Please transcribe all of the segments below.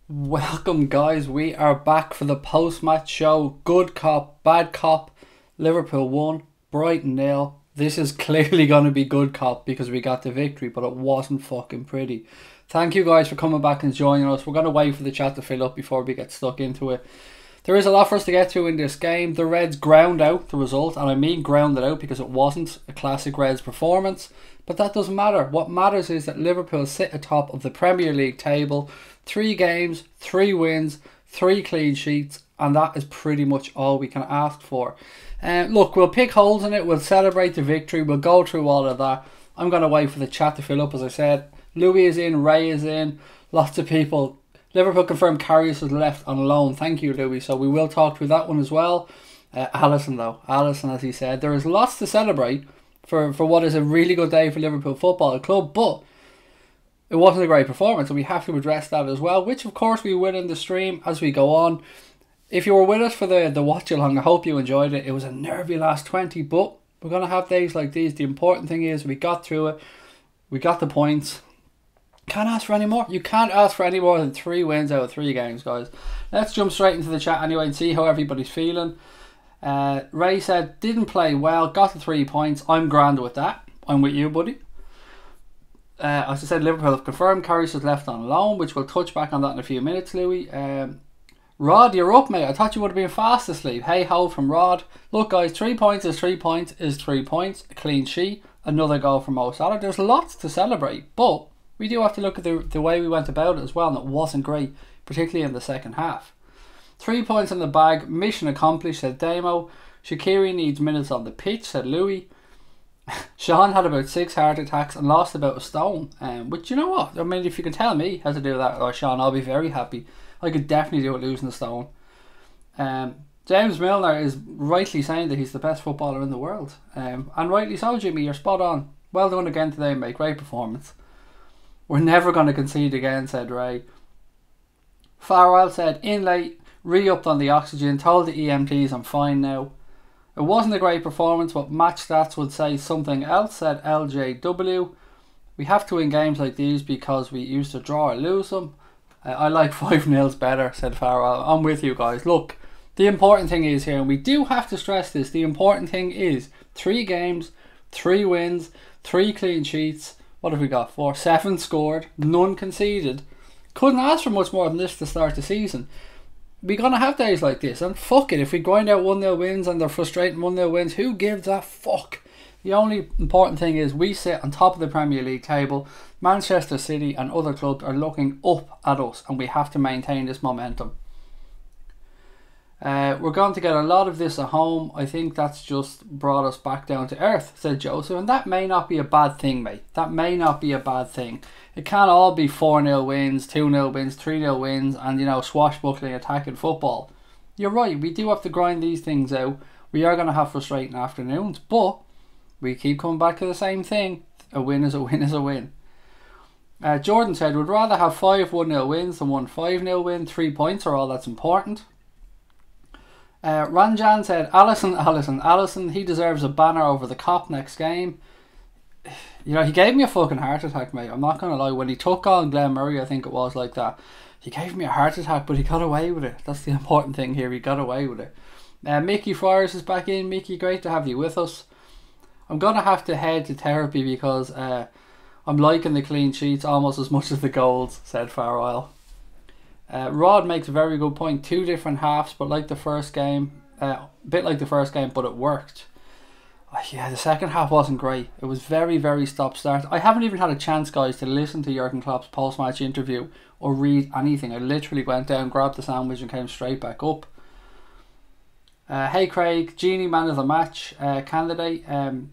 Welcome, guys. We are back for the post-match show. Good cop, bad cop. Liverpool won, Brighton nil. This is clearly going to be good cop because we got the victory, but it wasn't fucking pretty. Thank you guys for coming back and joining us. We're going to wait for the chat to fill up before we get stuck into it. There is a lot for us to get through in this game. The Reds ground out the result, and I mean grounded out because it wasn't a classic Reds performance. But that doesn't matter. What matters is that Liverpool sit atop of the Premier League table. 3 games, 3 wins, 3 clean sheets, and that is pretty much all we can ask for. Look, we'll pick holes in it. We'll celebrate the victory. We'll go through all of that. I'm going to wait for the chat to fill up, as I said. Louis is in, Ray is in, lots of people. Liverpool confirmed Karius was left on loan. Thank you, Louis. So we will talk through that one as well. Alisson, though. Alisson, as he said. There is lots to celebrate for what is a really good day for Liverpool Football Club, but it wasn't a great performance, and we have to address that as well, which of course we will in the stream as we go on. If you were with us for the watch along, I hope you enjoyed it. It was a nervy last 20, but we're going to have days like these. The important thing is we got through it. We got the points. Can't ask for any more. You can't ask for any more than 3 wins out of 3 games, guys. Let's jump straight into the chat anyway and see how everybody's feeling. Ray said, didn't play well, got the 3 points. I'm grand with that. I'm with you, buddy. As I said, Liverpool have confirmed Karius was left on loan, which we'll touch back on that in a few minutes, Louis. Rod, you're up, mate. I thought you would have been fast asleep. Hey ho from Rod. Look, guys, 3 points is 3 points is 3 points. A clean sheet, another goal from Mo Salah. There's lots to celebrate, but we do have to look at the way we went about it as well, and it wasn't great, particularly in the second half. 3 points in the bag, mission accomplished, said Damo. Shaqiri needs minutes on the pitch, said Louis. Sean had about 6 heart attacks and lost about a stone. But you know what? I mean, if you can tell me how to do that, or Sean, I'll be very happy. I could definitely do it losing a stone. James Milner is rightly saying that he's the best footballer in the world. And rightly so, Jimmy. You're spot on. Well done again today, mate. Great performance. We're never going to concede again, said Ray. Farwell said, in late, re-upped on the oxygen, told the EMTs I'm fine now. It wasn't a great performance, but match stats would say something else, said LJW. We have to win games like these because we used to draw or lose them. I like 5-0 better, said Farrell. I'm with you guys. Look, the important thing is here, and we do have to stress this, the important thing is 3 games, 3 wins, 3 clean sheets. What have we got? 4, 7 scored, none conceded. Couldn't ask for much more than this to start the season. We're going to have days like this, and fuck it, if we grind out 1-0 wins and they're frustrating 1-0 wins, who gives a fuck? The only important thing is we sit on top of the Premier League table. Manchester City and other clubs are looking up at us, and we have to maintain this momentum. We're going to get a lot of this at home. I think that's just brought us back down to earth, said Joseph, and that may not be a bad thing, mate. That may not be a bad thing. It can't all be 4-0 wins, 2-0 wins, 3-0 wins, and, you know, swashbuckling attacking football. You're right, we do have to grind these things out. We are going to have frustrating afternoons, but we keep coming back to the same thing. A win is a win is a win. Jordan said, would rather have 5 1-0 wins than 1 5-0 win. 3 points are all that's important. Ranjan said, Alisson, he deserves a banner over the cop next game. You know, he gave me a fucking heart attack, mate. I'm not going to lie. When he took on Glenn Murray, I think it was like that, he gave me a heart attack, but he got away with it. That's the important thing here. He got away with it. Mickey Friars is back in. Mickey, great to have you with us. I'm going to have to head to therapy because I'm liking the clean sheets almost as much as the goals, said Farwell. Rod makes a very good point. 2 different halves, but like the first game, a bit like the first game, but it worked. Yeah, the second half wasn't great. It was very, very stop-start. I haven't even had a chance, guys, to listen to Jurgen Klopp's post-match interview or read anything. I literally went down, grabbed the sandwich and came straight back up. Hey Craig, Genie man of the match candidate.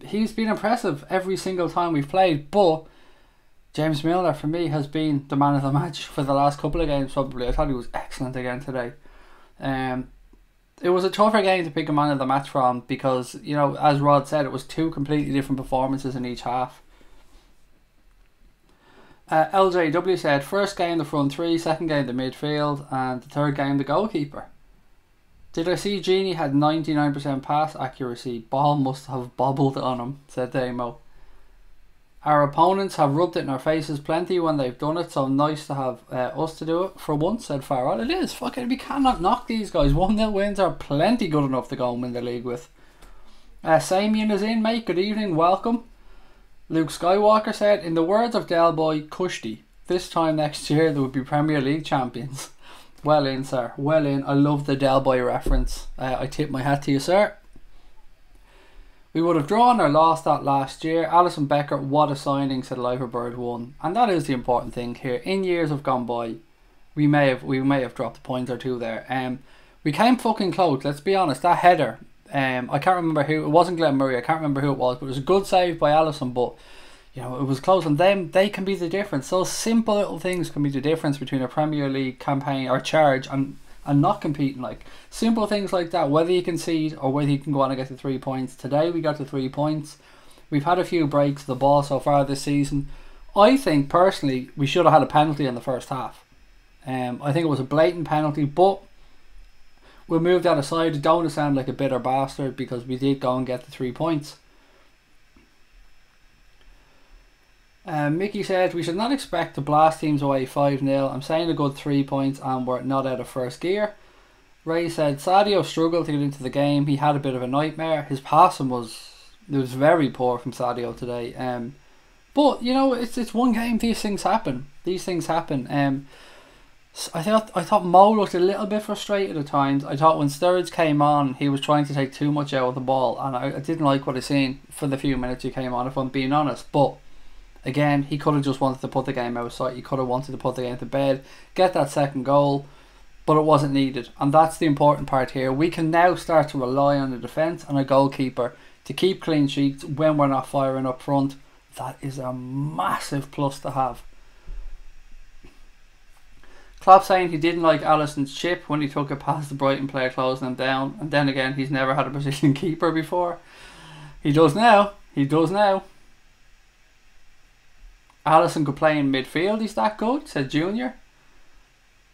He's been impressive every single time we've played, but James Milner, for me, has been the man of the match for the last couple of games, probably. I thought he was excellent again today. It was a tougher game to pick a man of the match from because, you know, as Rod said, it was 2 completely different performances in each half. LJW said, first game the front 3, second game the midfield, and the third game the goalkeeper. Did I see Genie had 99% pass accuracy? Ball must have bobbled on him, said Damo. Our opponents have rubbed it in our faces plenty when they've done it, so nice to have us to do it for once, said Farrell. It is, fucking, we cannot knock these guys. 1-0 wins are plenty good enough to go and win the league with. Samian is in, mate. Good evening, welcome. Luke Skywalker said, in the words of Del Boy, Kushti, this time next year there would be Premier League champions. Well in, sir. Well in. I love the Del Boy reference. I tip my hat to you, sir. We would have drawn or lost that last year. Alisson Becker, what a signing, said Liverbird 1. And that is the important thing here. In years have gone by, we may have dropped a point or two there. We came fucking close, let's be honest. That header, I can't remember who, it wasn't Glenn Murray, I can't remember who it was, but it was a good save by Alisson, but you know, it was close, and them, they can be the difference. Those simple little things can be the difference between a Premier League campaign or charge and not competing. Like simple things like that, whether you concede or whether you can go on and get the 3 points. Today we got the 3 points. We've had a few breaks of the ball so far this season. I think personally we should have had a penalty in the first half. I think it was a blatant penalty, but we'll move that aside. I don't want to sound like a bitter bastard because we did go and get the 3 points. Mickey said we should not expect to blast teams away 5-0. I'm saying a good 3 points and we're not out of first gear. Ray said Sadio struggled to get into the game. He had a bit of a nightmare. His passing was very poor from Sadio today. But you know, it's one game. These things happen. I thought Mo looked a little bit frustrated at times. I thought when Sturridge came on, he was trying to take too much out of the ball, and I didn't like what I seen for the few minutes he came on, if I'm being honest. But again, he could have just wanted to put the game outside. He could have wanted to put the game to bed, get that second goal, but it wasn't needed. And that's the important part here. We can now start to rely on the defence and a goalkeeper to keep clean sheets when we're not firing up front. That is a massive plus to have. Klopp saying he didn't like Alisson's chip when he took it past the Brighton player closing him down. And then again, he's never had a Brazilian keeper before. He does now. Alisson could play in midfield, he's that good, said Junior.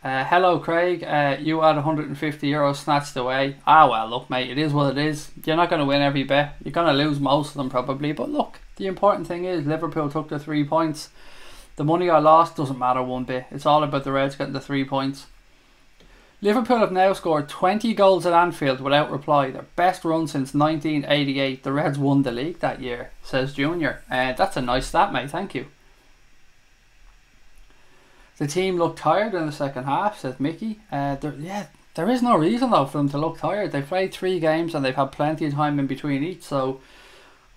Hello Craig, you had €150 snatched away. Ah well, look mate, it is what it is. You're not going to win every bet. You're going to lose most of them probably. But look, the important thing is Liverpool took the 3 points. The money I lost doesn't matter one bit. It's all about the Reds getting the 3 points. Liverpool have now scored 20 goals at Anfield without reply. Their best run since 1988. The Reds won the league that year, says Junior. That's a nice stat mate, thank you. The team looked tired in the second half, says Mickey. There is no reason though for them to look tired. They've played 3 games and they've had plenty of time in between each, so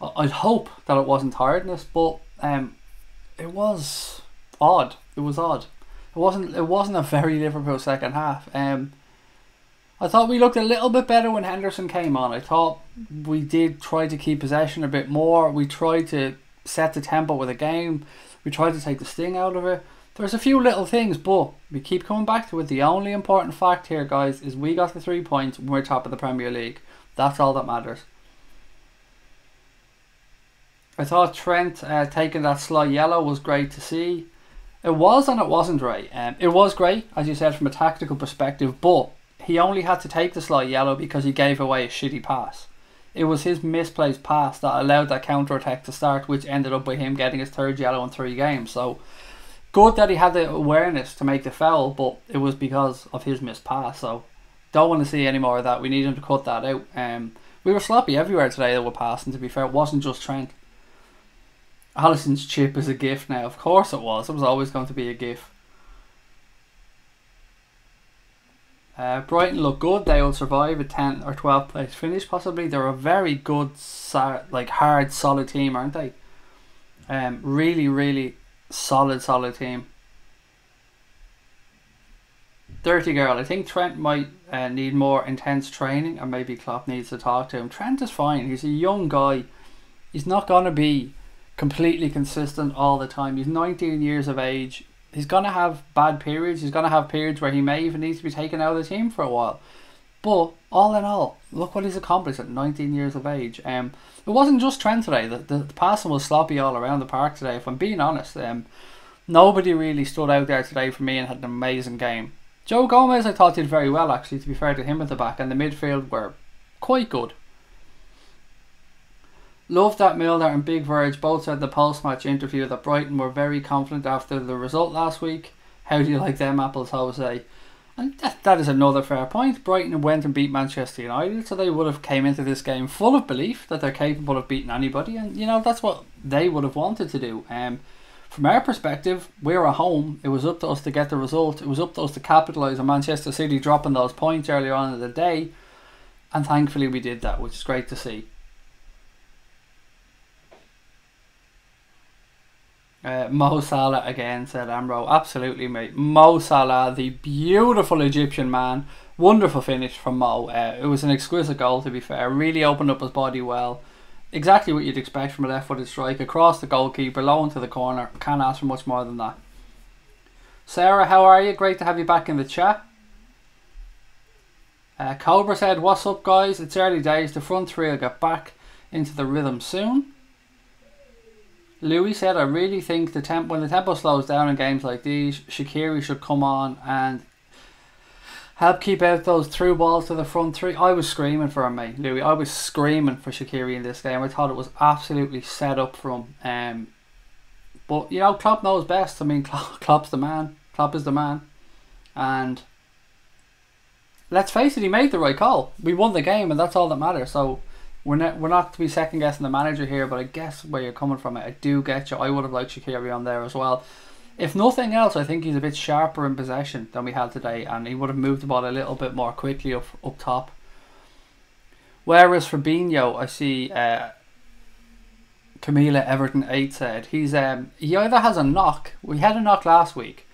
I'd hope that it wasn't tiredness, but it was odd. It wasn't a very Liverpool second half. I thought we looked a little bit better when Henderson came on. I thought we did try to keep possession a bit more. We tried to set the tempo with the game. We tried to take the sting out of it. There's a few little things, but we keep coming back to it. The only important fact here, guys, is we got the 3 points when we're top of the Premier League. That's all that matters. I thought Trent taking that slight yellow was great to see. It was and it wasn't right. It was great, as you said, from a tactical perspective, but he only had to take the slight yellow because he gave away a shitty pass. It was his misplaced pass that allowed that counter-attack to start, which ended up by him getting his 3rd yellow in 3 games. So good that he had the awareness to make the foul, but it was because of his missed pass. So don't want to see any more of that. We need him to cut that out. We were sloppy everywhere today that were passing, to be fair. It wasn't just Trent. Alisson's chip is a gift now. Of course it was. It was always going to be a gift. Brighton look good. They will survive a 10th or 12th place finish possibly. They're a very good, hard, solid team, aren't they? Really, really solid team. Dirty girl. I think Trent might need more intense training, or maybe Klopp needs to talk to him. Trent is fine. He's a young guy. He's not going to be completely consistent all the time. He's 19 years of age. He's going to have bad periods. He's going to have periods where he may even need to be taken out of the team for a while. But all in all, look what he's accomplished at 19 years of age. It wasn't just Trent today. The passing was sloppy all around the park today, if I'm being honest. Nobody really stood out there today for me and had an amazing game. Joe Gomez I thought did very well, actually, to be fair to him at the back, and the midfield were quite good. Love that Milner and Big Verge both said in the post-match interview that Brighton were very confident after the result last week. How do you like them apples, Jose? And that is another fair point. Brighton went and beat Manchester United, so they would have came into this game full of belief that they're capable of beating anybody, and you know that's what they would have wanted to do. From our perspective, we're at home. It was up to us to get the result. It was up to us to capitalise on Manchester City dropping those points earlier on in the day, and thankfully we did that, which is great to see. Mo Salah again, said Amro. Absolutely, mate. Mo Salah, the beautiful Egyptian man. Wonderful finish from Mo. It was an exquisite goal, to be fair. Really opened up his body well. Exactly what you'd expect from a left-footed strike. Across the goalkeeper, low into the corner. Can't ask for much more than that. Sarah, how are you? Great to have you back in the chat. Cobra said, what's up, guys? It's early days. The front three will get back into the rhythm soon. Louis said, I really think when the tempo slows down in games like these, Shaqiri should come on and help keep out those through balls to the front three. I was screaming for him, mate, Louis. I was screaming for Shaqiri in this game. I thought it was absolutely set up for him. But, you know, Klopp knows best. I mean, Klopp's the man. Klopp is the man. And let's face it, he made the right call. We won the game and that's all that matters. So we're not to be second guessing the manager here, but I guess where you're coming from, I do get you. I would have liked Shaqiri on there as well. If nothing else, I think he's a bit sharper in possession than we had today, and he would have moved the ball a little bit more quickly up top. Whereas Fabinho, I see Camila Everton 8 said he either has a knock. We had a knock last week,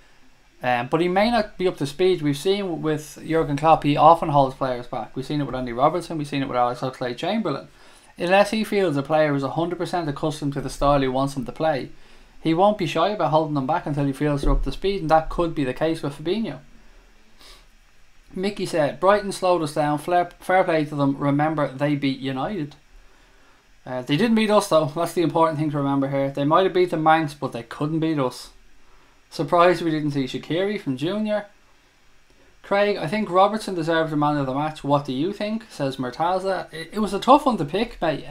but he may not be up to speed. We've seen with Jurgen Klopp, he often holds players back. We've seen it with Andy Robertson. We've seen it with Alex Oxlade-Chamberlain. Unless he feels a player is 100% accustomed to the style he wants him to play, he won't be shy about holding them back until he feels they're up to speed, and that could be the case with Fabinho. Mickey said, Brighton slowed us down. Fair play to them. Remember, they beat United. They didn't beat us, though. That's the important thing to remember here. They might have beat the Manx, but they couldn't beat us. Surprised we didn't see Shaqiri from Junior. Craig, I think Robertson deserved the man of the match. What do you think? Says Murtaza. It was a tough one to pick, mate.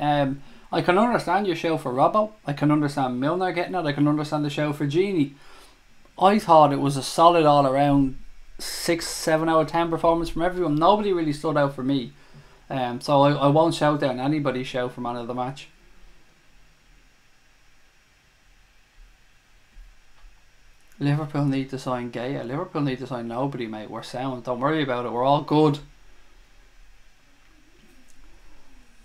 I can understand your show for Robbo. I can understand Milner getting it. I can understand the show for Genie. I thought it was a solid all-around 6, 7 out of 10 performance from everyone. Nobody really stood out for me. So I won't shout down anybody's show for man of the match. Liverpool need to sign Gaya. Liverpool need to sign nobody, mate. We're sound. Don't worry about it. We're all good.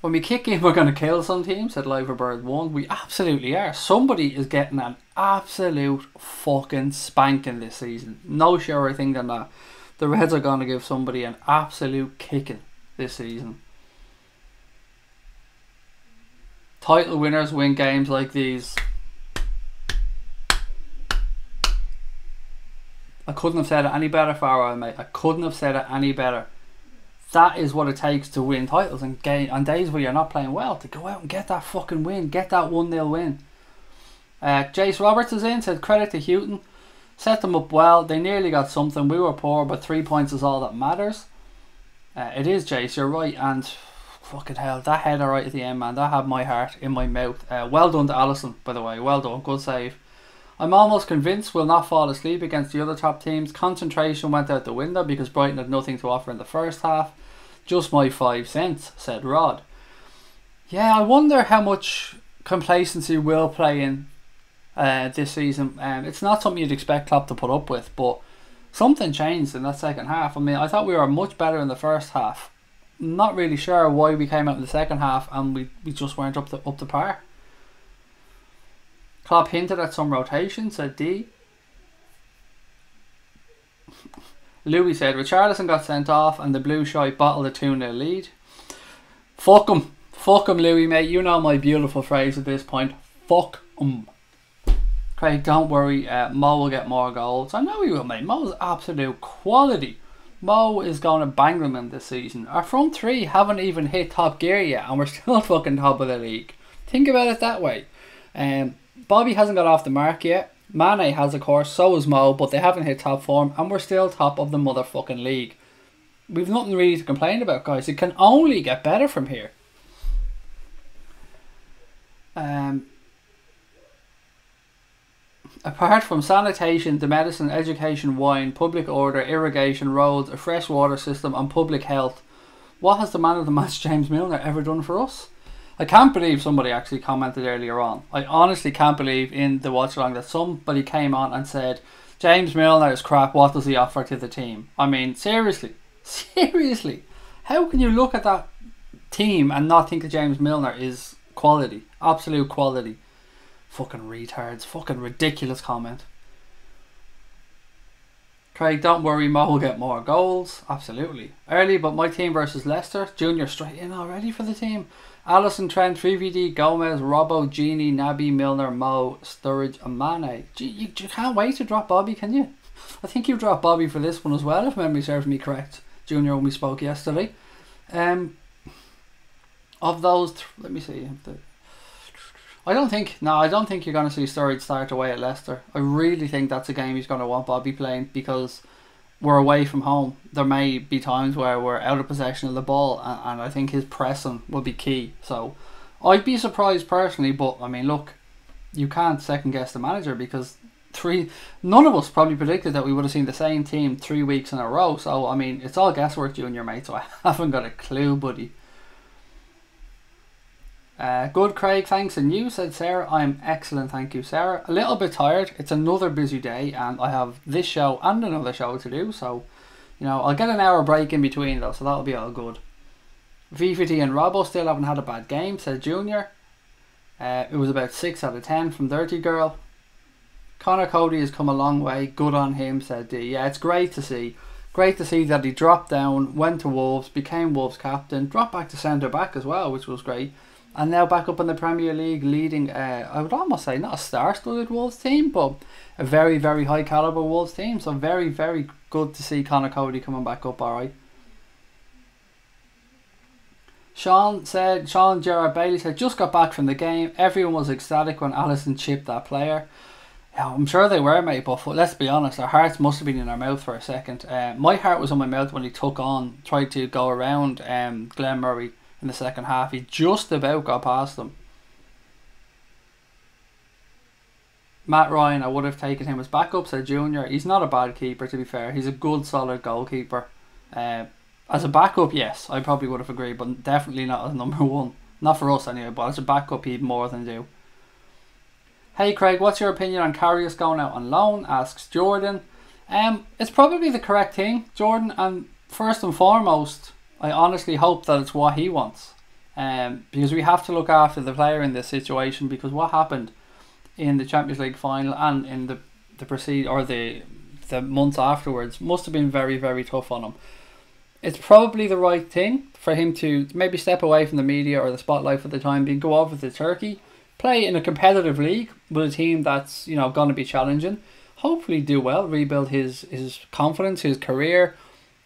When we kick in, we're going to kill some teams, said Liverbird 1. We absolutely are. Somebody is getting an absolute fucking spanking this season. No surer thing than that. The Reds are going to give somebody an absolute kicking this season. Title winners win games like these. I couldn't have said it any better, Farrell, mate. I couldn't have said it any better. That is what it takes to win titles and on days where you're not playing well, to go out and get that fucking win, get that 1-0 win. Jace Roberts is in, said credit to Houghton, set them up well, they nearly got something, we were poor but 3 points is all that matters. It is, Jace, you're right, and fucking hell, that header right at the end, man, that had my heart in my mouth. Well done to Alisson, by the way, well done, good save. I'm almost convinced we'll not fall asleep against the other top teams. Concentration went out the window because Brighton had nothing to offer in the first half. Just my 5 cents, said Rod. Yeah, I wonder how much complacency will play in this season. It's not something you'd expect Klopp to put up with, but something changed in that second half. I mean, I thought we were much better in the first half. I'm not really sure why we came out in the second half and we just weren't up to par. Klopp hinted at some rotation, said D. Louis said Richarlison got sent off and the blue shite bottled a 2-0 lead. Fuck him. Fuck him, Louis, mate. You know my beautiful phrase at this point. Fuck him. Craig, don't worry. Mo will get more goals. I know he will, mate. Mo's absolute quality. Mo is going to bang them in this season. Our front three haven't even hit top gear yet and we're still fucking top of the league. Think about it that way. Bobby hasn't got off the mark yet. Mane has, of course, so is Mo, but they haven't hit top form and we're still top of the motherfucking league. We've nothing really to complain about, guys. It can only get better from here. Um, Apart from sanitation, the medicine, education, wine, public order, irrigation, roads, a fresh water system and public health, what has the man of the match James Milner ever done for us? I can't believe somebody actually commented earlier on. I honestly can't believe in the watch along that somebody came on and said, James Milner is crap, what does he offer to the team? I mean, seriously, how can you look at that team and not think that James Milner is quality, absolute quality? Fucking retards, fucking ridiculous comment. Craig, don't worry, Mo will get more goals. Absolutely. Early, but my team versus Leicester. Junior straight in already for the team. Allison, Trent, 3VD, Gomez, Robbo, Genie, Naby, Milner, Mo, Sturridge and Mane. Gee, you can't wait to drop Bobby, can you? I think you dropped Bobby for this one as well, if memory serves me correct, Junior, when we spoke yesterday. Of those, let me see. I don't think you're going to see Sturridge start away at Leicester. I really think that's a game he's going to want Bobby playing because we're away from home. There may be times where we're out of possession of the ball, and I think his pressing will be key. So I'd be surprised personally, but I mean, look, you can't second guess the manager because none of us probably predicted that we would have seen the same team 3 weeks in a row. So I mean, it's all guesswork, Junior, mate. So I haven't got a clue, buddy. Good, Craig, thanks. And you, said Sarah. I'm excellent, thank you, Sarah. A little bit tired. It's another busy day and I have this show and another show to do, so you know, I'll get an hour break in between though, so that'll be all good. VVT and Robbo still haven't had a bad game, said Junior. It was about 6 out of 10 from Dirty Girl. Connor Cody has come a long way, good on him, said D. Yeah, it's great to see. Great to see that he dropped down, went to Wolves, became Wolves captain, dropped back to centre back as well, which was great. And now back up in the Premier League, leading, I would almost say, not a star-studded Wolves team, but a very, very high calibre Wolves team. So very, very good to see Connor Cody coming back up, alright. Sean Gerard Bailey said, just got back from the game. Everyone was ecstatic when Alisson chipped that player. Yeah, I'm sure they were, mate, but let's be honest, our hearts must have been in our mouth for a second. My heart was in my mouth when he tried to go around Glenn Murray in the second half. He just about got past them. Matt Ryan, I would have taken him as backup, said Junior. He's not a bad keeper, to be fair. He's a good, solid goalkeeper. As a backup, yes, I probably would have agreed, but definitely not as number one. Not for us anyway, but as a backup, he'd more than do. Hey Craig, what's your opinion on Karius going out on loan? Asks Jordan. It's probably the correct thing, Jordan, and first and foremost, I honestly hope that it's what he wants, because we have to look after the player in this situation, because what happened in the Champions League final and in the months afterwards must have been very, very tough on him. It's probably the right thing for him to maybe step away from the media or the spotlight for the time being, go over to Turkey, play in a competitive league with a team that's, you know, going to be challenging, hopefully do well, rebuild his confidence, his career.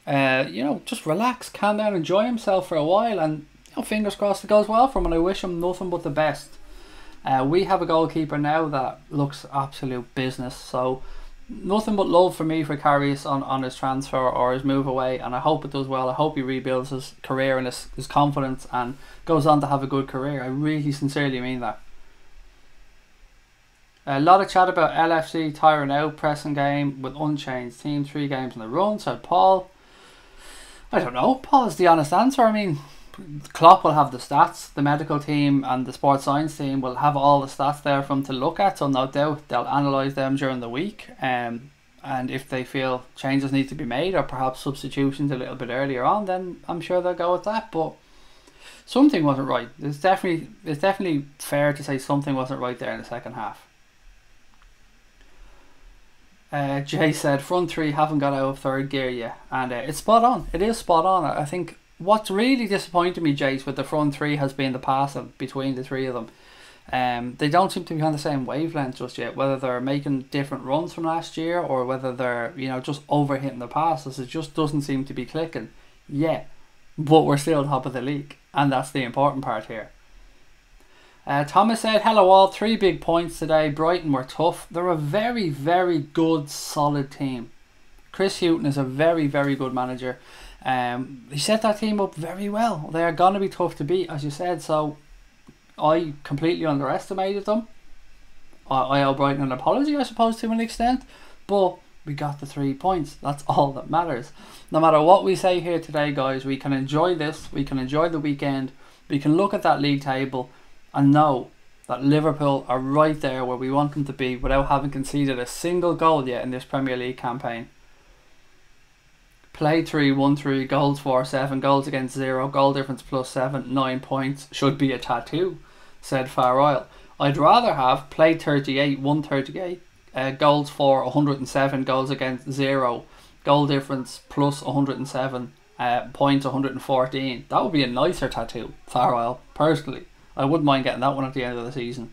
You know, just relax, calm down, enjoy himself for a while, and you know, fingers crossed it goes well for him, and I wish him nothing but the best. We have a goalkeeper now that looks absolute business, so nothing but love for me for Karius on his transfer or his move away, and I hope it does well. I hope he rebuilds his career and his confidence and goes on to have a good career. I really sincerely mean that. A lot of chat about LFC tiring out, pressing game with unchanged team, 3 games in a run, said Paul. I don't know. Paul's the honest answer. I mean, Klopp will have the stats. The medical team and the sports science team will have all the stats there for them to look at. So no doubt they'll analyse them during the week. And if they feel changes need to be made or perhaps substitutions a little bit earlier on, then I'm sure they'll go with that. But something wasn't right. It's definitely fair to say something wasn't right there in the second half. Jay said front 3 haven't got out of third gear yet, and it's spot on. It is spot on. I think what's really disappointed me, Jace, with the front 3 has been the passing between the 3 of them. They don't seem to be on the same wavelength just yet, whether they're making different runs from last year or whether they're, you know, just overhitting the passes. It just doesn't seem to be clicking yet, but we're still top of the league, and that's the important part here. Thomas said, hello all, 3 big points today. Brighton were tough. They're a very, very good, solid team. Chris Hughton is a very, very good manager. He set that team up very well. They are going to be tough to beat, as you said. So I completely underestimated them. I owe Brighton an apology, I suppose, to an extent, but we got the 3 points. That's all that matters. No matter what we say here today, guys, we can enjoy this, we can enjoy the weekend, we can look at that league table and know that Liverpool are right there where we want them to be without having conceded a single goal yet in this Premier League campaign. Play 3, won 3, goals 4, 7, goals against 0, goal difference plus 7, 9 points. Should be a tattoo, said Far Royal. I'd rather have played 38, won 38, goals 4, 107, goals against 0, goal difference plus 107, points 114. That would be a nicer tattoo, Far Royal, personally. I wouldn't mind getting that one at the end of the season.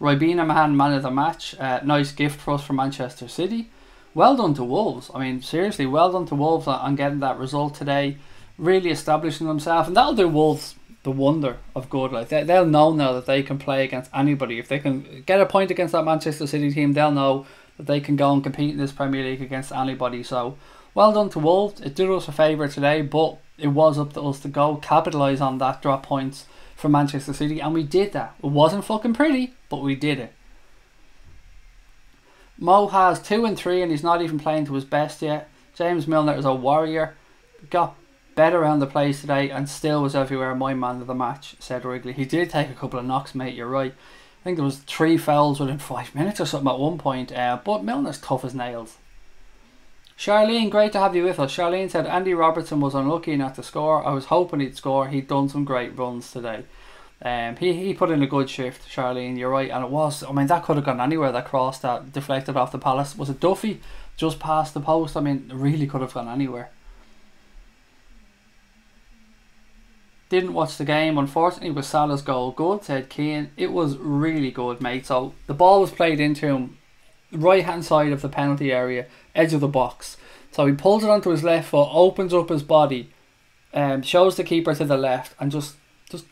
Ribena Mahan, man of the match. Nice gift for us from Manchester City. Well done to Wolves. I mean, seriously, well done to Wolves on getting that result today. Really establishing themselves. And that'll do Wolves the wonder of good. Like they'll know now that they can play against anybody. If they can get a point against that Manchester City team, they'll know that they can go and compete in this Premier League against anybody. So, well done to Wolves. It did us a favour today, but it was up to us to go capitalise on that, drop points from Manchester City, and we did that. It wasn't fucking pretty, but we did it. Mo has 2 and 3 and he's not even playing to his best yet. James Milner is a warrior. Got better around the place today and still was everywhere. My man of the match, said Wrigley. He did take a couple of knocks, mate, you're right. I think there was 3 fouls within 5 minutes or something at one point. But Milner's tough as nails. Charlene, great to have you with us. Charlene said Andy Robertson was unlucky not to score. I was hoping he'd score. He'd done some great runs today. He put in a good shift, Charlene, you're right. And it was, I mean, that could have gone anywhere, that cross that deflected off the Palace. Was it Duffy? Just past the post. I mean, it really could have gone anywhere. Didn't watch the game, unfortunately. Was Salah's goal good, said Keane. It was really good, mate. So the ball was played into him, right hand side of the penalty area, edge of the box. So he pulls it onto his left foot, opens up his body, shows the keeper to the left, and just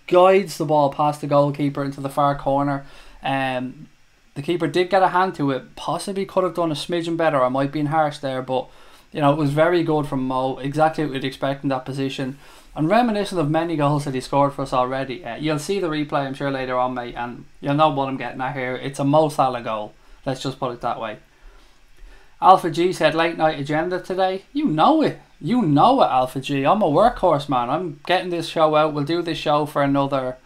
guides the ball past the goalkeeper into the far corner. The keeper did get a hand to it. Possibly could have done a smidgen better. I might be harsh there, but you know, it was very good from Mo. Exactly what we'd expect in that position. And reminiscent of many goals that he scored for us already. You'll see the replay, I'm sure, later on, mate, and you'll know what I'm getting at here. It's a Mo Salah goal. Let's just put it that way. Alpha G said late night agenda today. You know it. You know it, Alpha G. I'm a workhorse, man. I'm getting this show out. We'll do this show for another,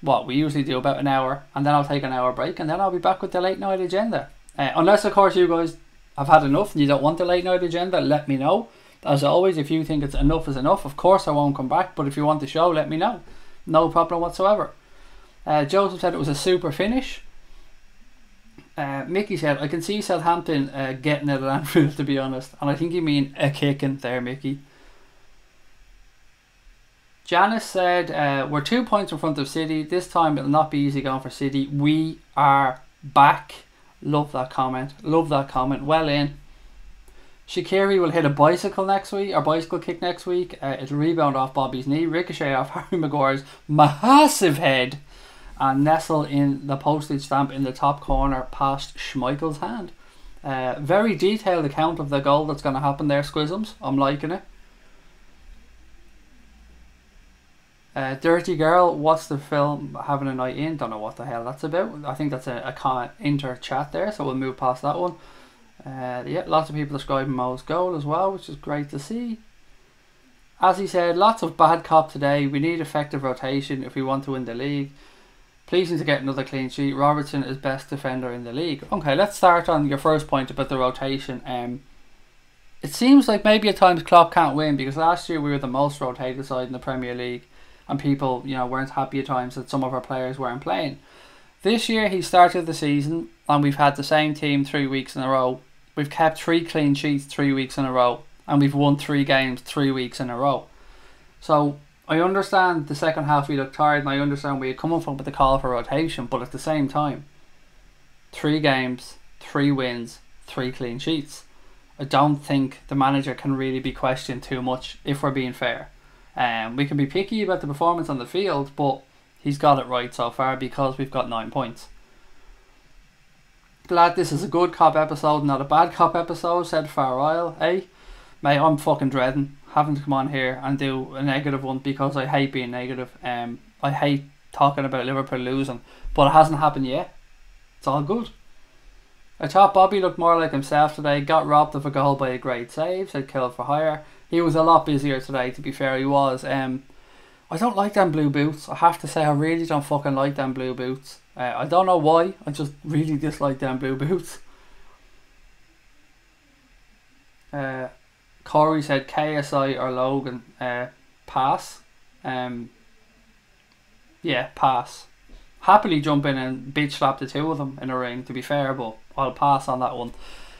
what, we usually do about an hour. And then I'll take an hour break. And then I'll be back with the late night agenda. Unless, of course, you guys have had enough and you don't want the late night agenda, let me know. As always, if you think it's enough is enough, of course I won't come back. But if you want the show, let me know. No problem whatsoever. Joseph said it was a super finish. Mickey said, I can see Southampton getting it at Anfield, to be honest. And I think you mean a kicking there, Mickey. Janice said, we're 2 points in front of City. This time it'll not be easy going for City. We are back. Love that comment. Love that comment. Well in. Shaqiri will hit a bicycle next week, or bicycle kick next week. It'll rebound off Bobby's knee, ricochet off Harry Maguire's massive head, and nestle in the postage stamp in the top corner past Schmeichel's hand. Very detailed account of the goal that's going to happen there, Squisms. I'm liking it. Dirty Girl, what's the film Having a Night In? Don't know what the hell that's about. I think that's a inter chat there, so we'll move past that one. Yeah, lots of people describing Mo's goal as well, which is great to see. As he said, lots of bad cop today. We need effective rotation if we want to win the league. Pleasing to get another clean sheet. Robertson is best defender in the league. Okay, let's start on your first point about the rotation. It seems like maybe at times Klopp can't win, because last year we were the most rotated side in the Premier League, and people, you know, weren't happy at times that some of our players weren't playing. This year he started the season and we've had the same team 3 weeks in a row. We've kept 3 clean sheets 3 weeks in a row, and we've won 3 games 3 weeks in a row. So I understand the second half we looked tired, and I understand we had come up with the call for rotation, but at the same time, 3 games, 3 wins, 3 clean sheets. I don't think the manager can really be questioned too much, if we're being fair. We can be picky about the performance on the field, but he's got it right so far because we've got 9 points. Glad this is a good cop episode, not a bad cop episode, said Far Royal. Hey, mate, I'm fucking dreading having to come on here and do a negative one, because I hate being negative. I hate talking about Liverpool losing, but it hasn't happened yet. It's all good. I thought Bobby looked more like himself today, got robbed of a goal by a great save, said Kill for Hire. He was a lot busier today, to be fair, he was. I don't like them blue boots. I have to say, I really don't fucking like them blue boots. I don't know why, I just really dislike them blue boots. Corey said KSI or Logan. Pass. Yeah, pass. Happily jump in and bitch slap the two of them in a ring, to be fair, but I'll pass on that one.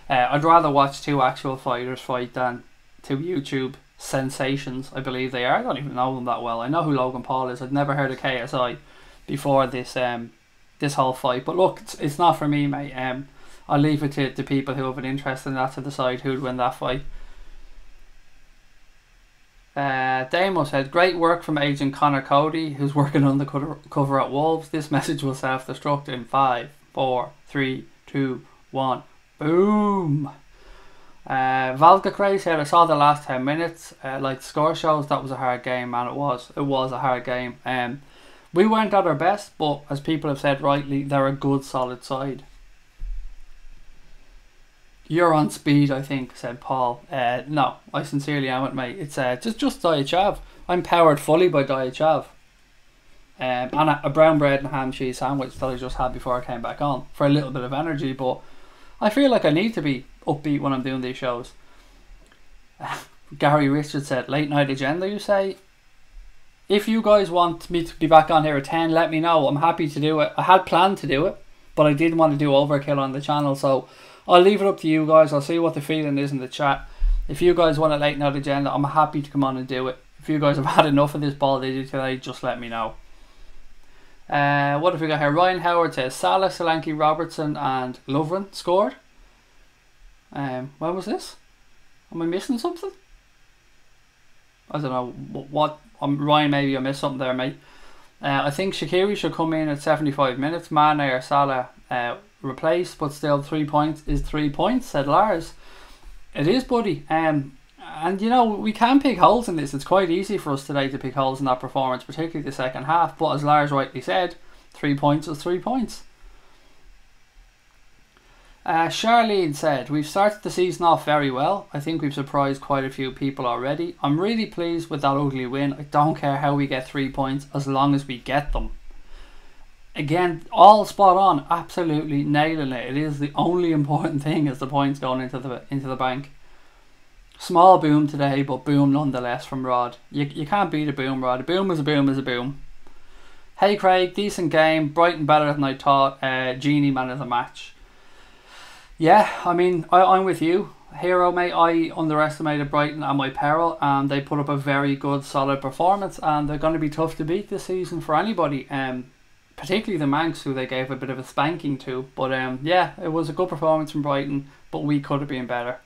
I'd rather watch two actual fighters fight than two YouTube sensations, I believe they are. I don't even know them that well. I know who Logan Paul is. I'd never heard of KSI before this this whole fight. But look, it's not for me, mate. I'll leave it to people who have an interest in that to decide who'd win that fight. Damo said, great work from agent Connor Cody, who's working on the cover at Wolves. This message will self-destruct in 5, 4, 3, 2, 1. Boom. Valka Cray said, I saw the last 10 minutes. Like score shows, that was a hard game, man. It was a hard game. We weren't at our best, but as people have said rightly, they're a good solid side. You're on speed, I think, said Paul. No, I sincerely am it, mate. It's just Diet Chav. I'm powered fully by Diet Chav. And a brown bread and ham cheese sandwich that I just had before I came back on for a little bit of energy. But I feel like I need to be upbeat when I'm doing these shows. Gary Richards said, late night agenda, you say? If you guys want me to be back on here at 10, let me know. I'm happy to do it. I had planned to do it, but I didn't want to do overkill on the channel, so I'll leave it up to you guys. I'll see what the feeling is in the chat. If you guys want a late night agenda, I'm happy to come on and do it. If you guys have had enough of this ball they do today, just let me know. What have we got here? Ryan Howard says Salah, Solanke, Robertson and Lovren scored. When was this? Am I missing something? I don't know what. Ryan, maybe I missed something there, mate. I think Shaqiri should come in at 75 minutes. Mane or Salah replaced, but still 3 points is 3 points, said Lars. It is, buddy. And you know, we can pick holes in this. It's quite easy for us today to pick holes in that performance, particularly the second half. But as Lars rightly said, 3 points is 3 points. Charlene said, we've started the season off very well. I think we've surprised quite a few people already. I'm really pleased with that ugly win. I don't care how we get 3 points as long as we get them. Again, all spot on, absolutely nailing it. It is the only important thing, is the points going into the bank. Small boom today, but boom nonetheless from Rod. You can't beat a boom, Rod. A boom is a boom is a boom. Hey Craig, decent game. Brighton better than I thought. Genie man of the match. Yeah, I mean, I'm with you. Hero, mate, I underestimated Brighton at my peril, and they put up a very good, solid performance, and they're going to be tough to beat this season for anybody, particularly the Manx, who they gave a bit of a spanking to. But yeah, it was a good performance from Brighton, but we could have been better.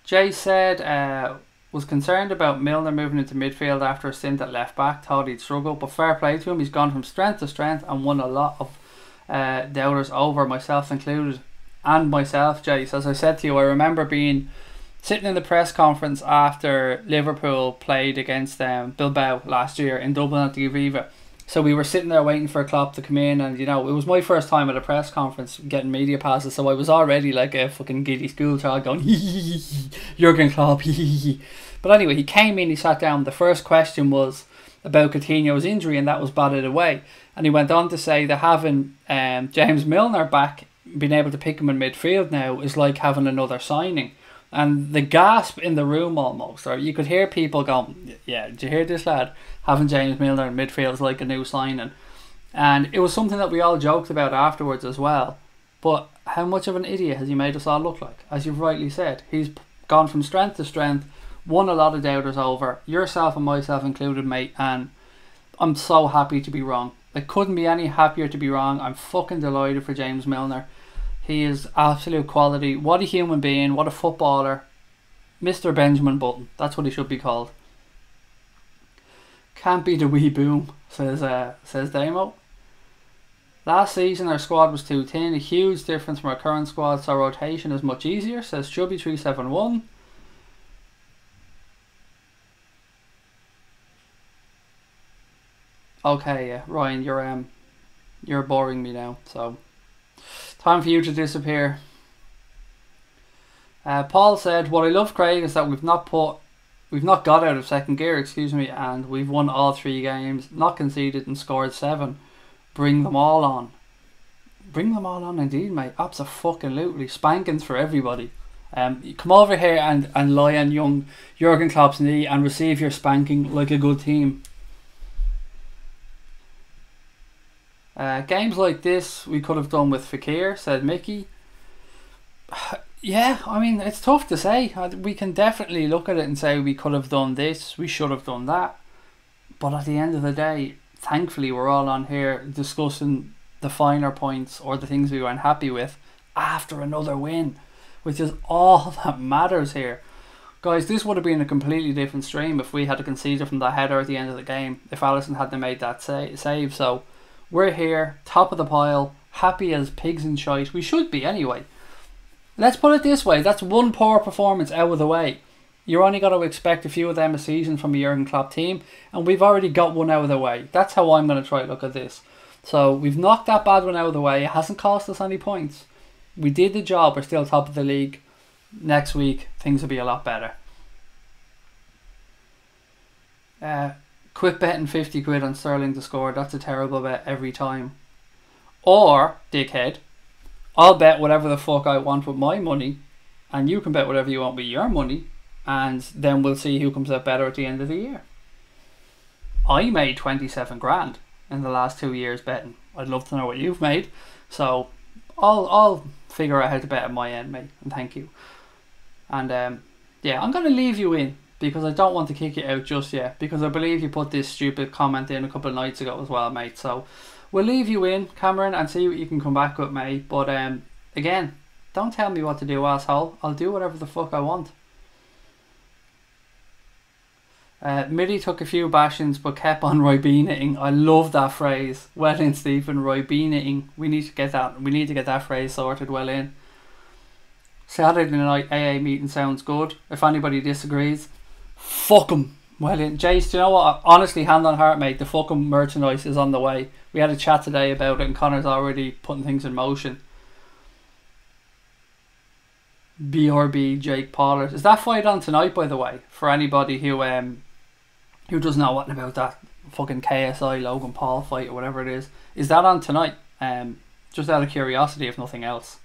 Jay said, was concerned about Milner moving into midfield after a stint at left back, thought he'd struggle, but fair play to him. He's gone from strength to strength and won a lot of doubters over, myself included, and myself, Jace. As I said to you, I remember sitting in the press conference after Liverpool played against Bilbao last year in Dublin at the Aviva. So we were sitting there waiting for Klopp to come in, and you know, it was my first time at a press conference getting media passes, so I was already like a fucking giddy school child going hee hee hee hee, Jurgen Klopp hee hee hee. But anyway, he came in, he sat down. The first question was about Coutinho's injury, and that was batted away. And he went on to say that having James Milner back, being able to pick him in midfield now, is like having another signing. And the gasp in the room almost, or you could hear people going, yeah, did you hear this, lad? Having James Milner in midfield is like a new signing. And it was something that we all joked about afterwards as well. But how much of an idiot has he made us all look like? As you've rightly said, he's gone from strength to strength, won a lot of doubters over, yourself and myself included, mate, and I'm so happy to be wrong. I couldn't be any happier to be wrong. I'm fucking delighted for James Milner. He is absolute quality. What a human being, what a footballer. Mr. Benjamin Button, that's what he should be called. Can't be the wee boom, says Damo. Last season our squad was too thin, a huge difference from our current squad, so rotation is much easier, says Chubby371. Okay, yeah, Ryan, you're boring me now. So time for you to disappear. Paul said, "What I love, Craig, is that we've not got out of second gear, and we've won all 3 games, not conceded, and scored 7. Bring them all on." Bring them all on, indeed, mate. Absolutely, spankings for everybody. Come over here and lie on young Jurgen Klopp's knee and receive your spanking like a good team. Games like this we could have done with Fekir, said Mickey. Yeah, I mean, it's tough to say. We can definitely look at it and say we could have done this, we should have done that. But at the end of the day, thankfully we're all on here discussing the finer points or the things we weren't happy with after another win, which is all that matters here. Guys, this would have been a completely different stream if we had conceded from the header at the end of the game, if Alisson hadn't made that save. So we're here, top of the pile, happy as pigs in shite. We should be anyway. Let's put it this way, that's one poor performance out of the way. You're only got to expect a few of them a season from a Jurgen Klopp team, and we've already got one out of the way. That's how I'm going to try to look at this. So we've knocked that bad one out of the way. It hasn't cost us any points. We did the job. We're still top of the league. Next week, things will be a lot better. Quit betting 50 quid on Sterling to score. That's a terrible bet every time. Or, dickhead, I'll bet whatever the fuck I want with my money, and you can bet whatever you want with your money, and then we'll see who comes out better at the end of the year. I made 27 grand in the last 2 years betting. I'd love to know what you've made. So I'll figure out how to bet at my end, mate, and thank you. And yeah, I'm going to leave you in because I don't want to kick you out just yet, because I believe you put this stupid comment in a couple of nights ago as well, mate. So we'll leave you in, Cameron, and see what you can come back with, mate. But again, don't tell me what to do, asshole. I'll do whatever the fuck I want. Mitty took a few bashings but kept on Roybinating. I love that phrase. Well in, Stephen. Roybinating. We need to get that phrase sorted. Well in. Saturday night AA meeting sounds good. If anybody disagrees, fuck 'em. Well in. Jace, do you know what? Honestly, hand on heart, mate, the fucking merchandise is on the way. We had a chat today about it and Connor's already putting things in motion. BRB Jake Pollard. Is that fight on tonight, by the way? For anybody who doesn't know what about that fucking KSI Logan Paul fight or whatever it is that on tonight? Just out of curiosity, if nothing else.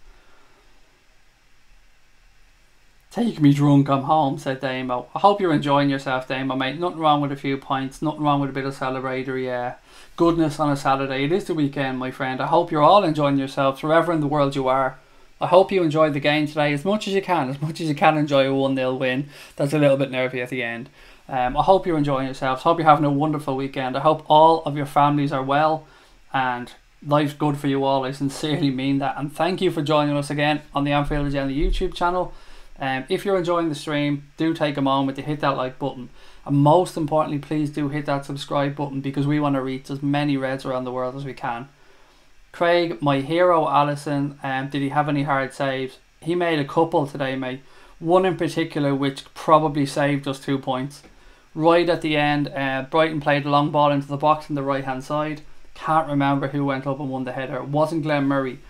Take me drunk, I'm home, said Damo. I hope you're enjoying yourself, Damo, mate. Nothing wrong with a few pints, nothing wrong with a bit of celebratory goodness on a Saturday. It is the weekend, my friend. I hope you're all enjoying yourselves wherever in the world you are. I hope you enjoyed the game today as much as you can enjoy a 1-0 win. That's a little bit nervy at the end. I hope you're enjoying yourselves. Hope you're having a wonderful weekend. I hope all of your families are well and life's good for you all. I sincerely mean that. And thank you for joining us again on the Anfield Agenda YouTube channel. If you're enjoying the stream, do take a moment to hit that like button. And most importantly, please do hit that subscribe button, because we want to reach as many Reds around the world as we can. Craig, my hero Alisson, did he have any hard saves? He made a couple today, mate. One in particular which probably saved us 2 points. Right at the end, Brighton played a long ball into the box on the right hand side. Can't remember who went up and won the header. It wasn't Glenn Murray,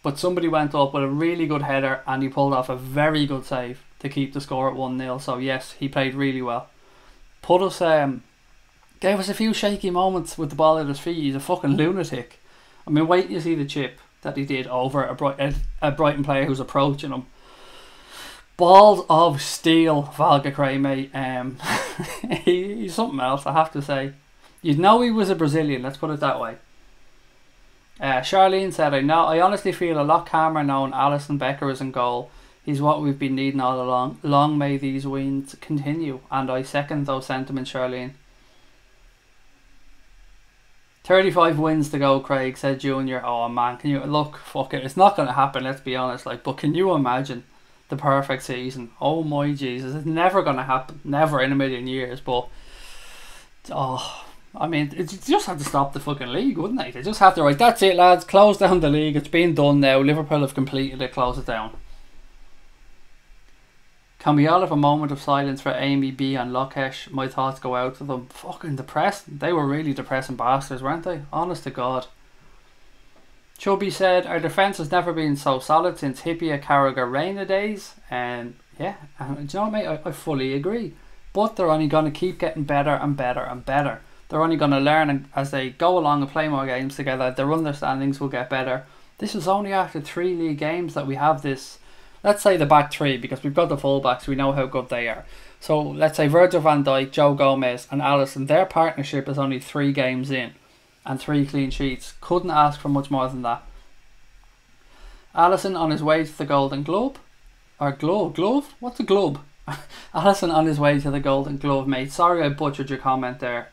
but somebody went up with a really good header and he pulled off a very good save to keep the score at 1-0. So yes, he played really well. Put us, gave us a few shaky moments with the ball at his feet. He's a fucking lunatic. I mean, wait till you see the chip that he did over a Brighton player who's approaching him. Balls of steel, Valgacray, mate. He's something else, I have to say. You'd know he was a Brazilian, let's put it that way. Charlene said, I honestly feel a lot calmer knowing Alisson Becker is in goal. He's what we've been needing all along. Long may these wins continue. And I second those sentiments, Charlene. 35 wins to go, Craig, said Junior. Oh man, can you look, fuck it, it's not going to happen, let's be honest, but can you imagine the perfect season? Oh my Jesus, it's never going to happen, never in a million years. But I mean, they just have to stop the fucking league, wouldn't they? They just have to, right, that's it lads, close down the league, it's been done now, Liverpool have completed it, close it down. Can we all have a moment of silence for Amy B and Lokesh? My thoughts go out to them. Fucking depressed. They were really depressing bastards, weren't they? Honest to God. Chubby said, our defence has never been so solid since Hippia Carragher Reina days. And yeah, and do you know what, mate? I fully agree. But they're only going to keep getting better and better and better. They're only going to learn, and as they go along and play more games together, their understandings will get better. This is only after 3 league games that we have this. Let's say the back three, because we've got the fullbacks, we know how good they are. So let's say Virgil van Dijk, Joe Gomez and Alisson, their partnership is only 3 games in and 3 clean sheets. Couldn't ask for much more than that. Alisson on his way to the Golden Globe. Or glove? What's a glove? Alisson on his way to the Golden Glove, mate. Sorry I butchered your comment there.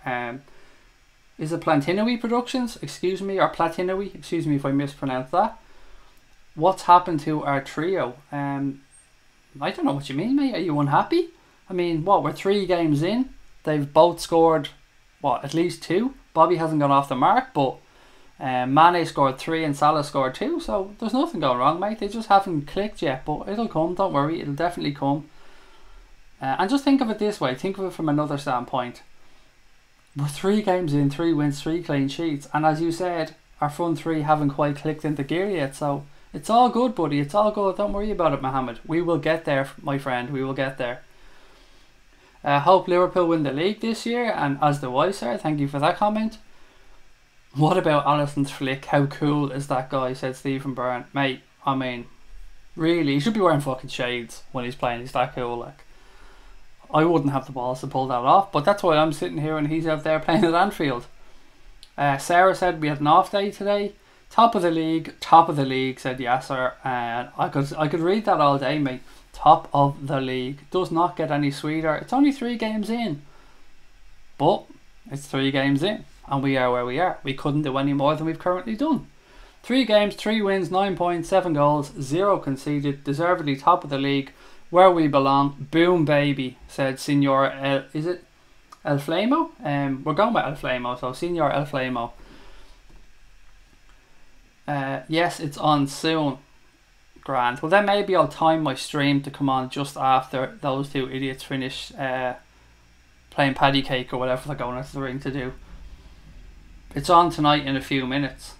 Is it Platinowy Productions? Excuse me. Or Platinowy? Excuse me if I mispronounced that. What's happened to our trio? I don't know what you mean, mate. Are you unhappy? I mean, what, we're 3 games in. They've both scored, what, at least 2. Bobby hasn't gone off the mark, but Mane scored 3 and Salah scored 2. So there's nothing going wrong, mate. They just haven't clicked yet, but it'll come. Don't worry, it'll definitely come. And just think of it this way. Think of it from another standpoint. We're 3 games in, 3 wins, 3 clean sheets. And as you said, our front 3 haven't quite clicked into gear yet. So it's all good, buddy. It's all good. Don't worry about it, Mohammed. We will get there, my friend. We will get there. Hope Liverpool win the league this year. And as do I, sir. Thank you for that comment. What about Alisson's flick? How cool is that guy? Said Stephen Byrne. Mate, I mean, really, he should be wearing fucking shades when he's playing. He's that cool, like. I wouldn't have the balls to pull that off, but that's why I'm sitting here and he's out there playing at Anfield. Sarah said we had an off day today. Top of the league, said Yasser. And I could read that all day, mate. Top of the league. Does not get any sweeter. It's only 3 games in. But it's 3 games in. And we are where we are. We couldn't do any more than we've currently done. 3 games, 3 wins, 9 points, 7 goals, 0 conceded. Deservedly top of the league. Where we belong. Boom, baby, said Senor is it El Flamo? We're going with El Flamo, so Senor El Flamo. Yes, it's on soon. Grand. Well, then maybe I'll time my stream to come on just after those 2 idiots finish playing patty cake or whatever they're going into the ring to do. It's on tonight in a few minutes.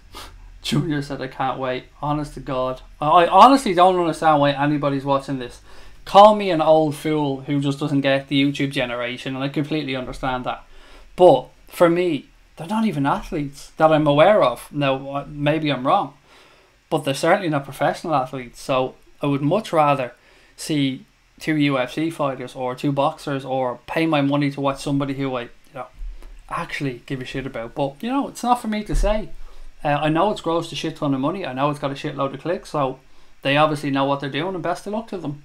Junior said I can't wait. Honest to God. I honestly don't understand why anybody's watching this. Call me an old fool who just doesn't get the YouTube generation, and I completely understand that. But for me, they're not even athletes that I'm aware of. Now, maybe I'm wrong, but they're certainly not professional athletes. So I would much rather see 2 UFC fighters or 2 boxers, or pay my money to watch somebody who I actually give a shit about. But it's not for me to say. I know it's grossed a shit ton of money. I know it's got a shitload of clicks. So they obviously know what they're doing, and best of luck to them.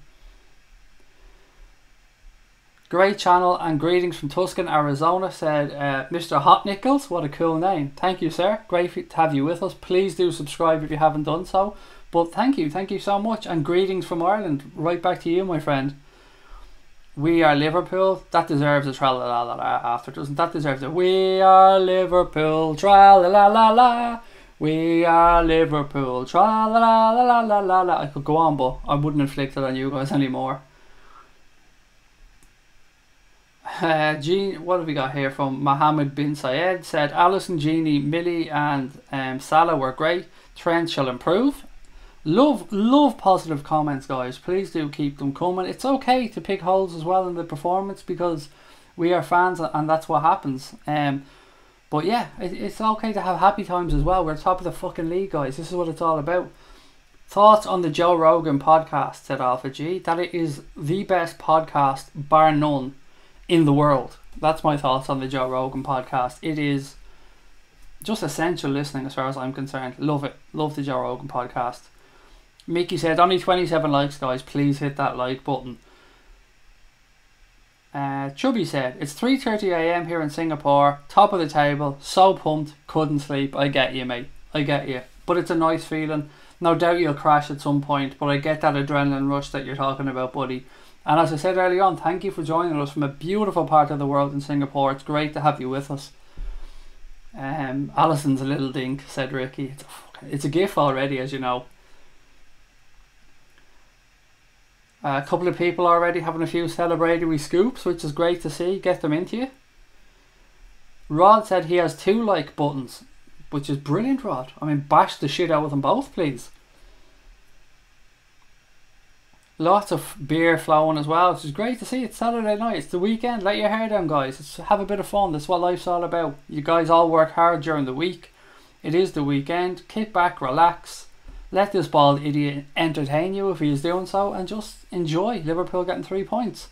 Great channel and greetings from Tucson, Arizona, said Mr. Hot Nichols. What a cool name. Thank you, sir. Great to have you with us. Please do subscribe if you haven't done so. But thank you so much. And greetings from Ireland. Right back to you, my friend. We are Liverpool. That deserves a tra-la-la-la after, doesn't that? Deserves a we are Liverpool, tra-la-la-la-la. We are Liverpool, tra-la-la-la-la-la-la. I could go on, but I wouldn't inflict it on you guys anymore. What have we got here from Mohammed bin Sayed? Said Alisson, Genie, Millie and Salah were great. Trent shall improve. Love positive comments, guys. Please do keep them coming. It's okay to pick holes as well in the performance, because we are fans and that's what happens. But yeah, it's okay to have happy times as well. We're top of the fucking league, guys. This is what it's all about. Thoughts on the Joe Rogan podcast, said Alpha G. That it is the best podcast, bar none, in the world. That's my thoughts on the Joe Rogan podcast. It is just essential listening as far as I'm concerned. Love it. Love the Joe Rogan podcast. Mickey said only 27 likes, guys. Please hit that like button. Chubby said it's 3:30 AM here in Singapore, top of the table, so pumped, couldn't sleep. I get you, mate. I get you. But it's a nice feeling. No doubt you'll crash at some point, but I get that adrenaline rush that you're talking about, buddy. And as I said earlier on, thank you for joining us from a beautiful part of the world in Singapore. It's great to have you with us. Alisson's a little dink, said Ricky. It's a gif already, as you know. A couple of people already having a few celebratory scoops, which is great to see. Get them into you. Rod said he has 2 like buttons, which is brilliant, Rod. I mean, bash the shit out of them both, please. Lots of beer flowing as well, which is great to see. It's Saturday night, it's the weekend. Let your hair down, guys. Have a bit of fun. That's what life's all about. You guys all work hard during the week. It is the weekend. Kick back, relax. Let this bald idiot entertain you if he is doing so, and just enjoy Liverpool getting 3 points.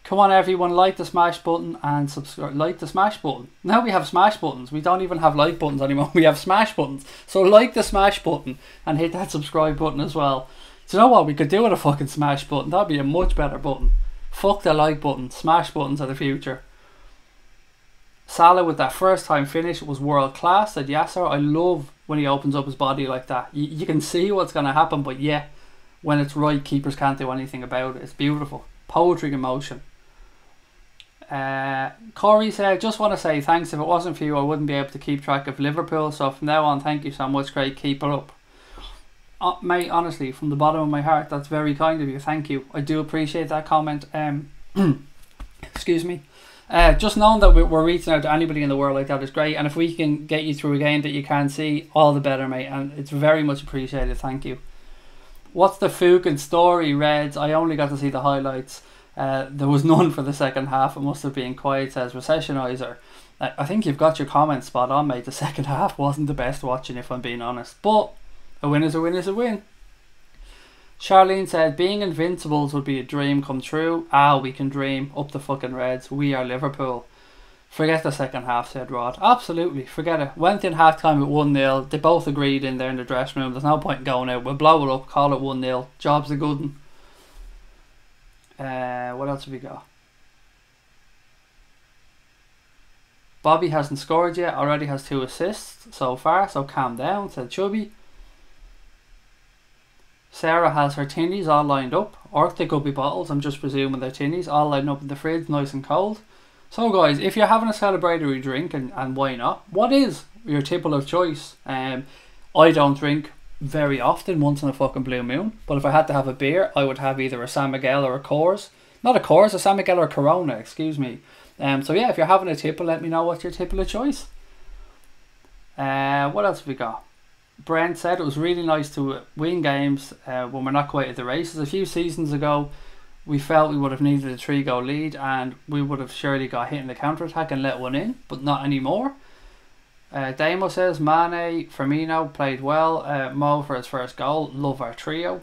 Come on, everyone, like the smash button and subscribe. Like the smash button. Now we have smash buttons. We don't even have like buttons anymore. We have smash buttons. So like the smash button and hit that subscribe button as well. Do you know what? We could do with a fucking smash button. That'd be a much better button. Fuck the like button. Smash buttons are the future. Salah with that first time finish was world class. Said Yasser, I love when he opens up his body like that. You can see what's going to happen, but yeah, when it's right, keepers can't do anything about it. It's beautiful. Poetry in motion. Corey said, just want to say thanks. If it wasn't for you, I wouldn't be able to keep track of Liverpool. So from now on, thank you so much. Great, keep it up. Mate, honestly, from the bottom of my heart, that's very kind of you. Thank you. I do appreciate that comment. Excuse me. Just knowing that we're reaching out to anybody in the world like that is great. And if we can get you through a game that you can't see, all the better, mate. And it's very much appreciated. Thank you. What's the Fukin story, Reds? I only got to see the highlights. There was none for the second half. It must have been quiet, says Recessionizer. I think you've got your comments spot on, mate. The second half wasn't the best watching, if I'm being honest. But a win is a win is a win. Charlene said, being invincibles would be a dream come true. We can dream. Up the fucking Reds. We are Liverpool. Forget the second half, said Rod. Absolutely, forget it. Went in half time at 1-0. They both agreed in there in the dressing room. There's no point in going out. We'll blow it up, call it 1-0. Job's a good one. What else have we got? Bobby hasn't scored yet. Already has 2 assists so far. So calm down, said Chubby. Sarah has her tinnies all lined up. Or they could be bottles. I'm just presuming they're tinnies. All lined up in the fridge, nice and cold. So guys, if you're having a celebratory drink, and why not, what is your tipple of choice? I don't drink very often, once in a fucking blue moon. But if I had to have a beer, I would have either a San Miguel or a Coors. Not a Coors, a San Miguel or a Corona, excuse me. So yeah, if you're having a tipple, let me know what's your tipple of choice. What else have we got? Brent said it was really nice to win games when we're not quite at the races. A few seasons ago, we felt we would have needed a 3-goal lead and we would have surely got hit in the counter-attack and let one in, but not anymore. Damo says, Mane, Firmino played well. Mo for his first goal. Love our trio.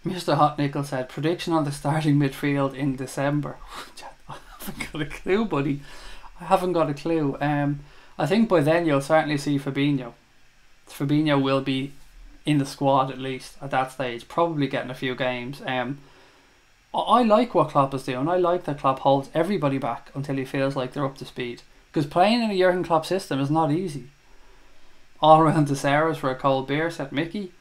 Mr. Hot Nickel said, prediction on the starting midfield in December. I haven't got a clue, buddy. I haven't got a clue. I think by then you'll certainly see Fabinho. Fabinho will be in the squad at least at that stage, probably getting a few games. I like what Klopp is doing. I like that Klopp holds everybody back until he feels like they're up to speed. Because playing in a Jurgen Klopp system is not easy. All around to Sarah's for a cold beer, said Mickey.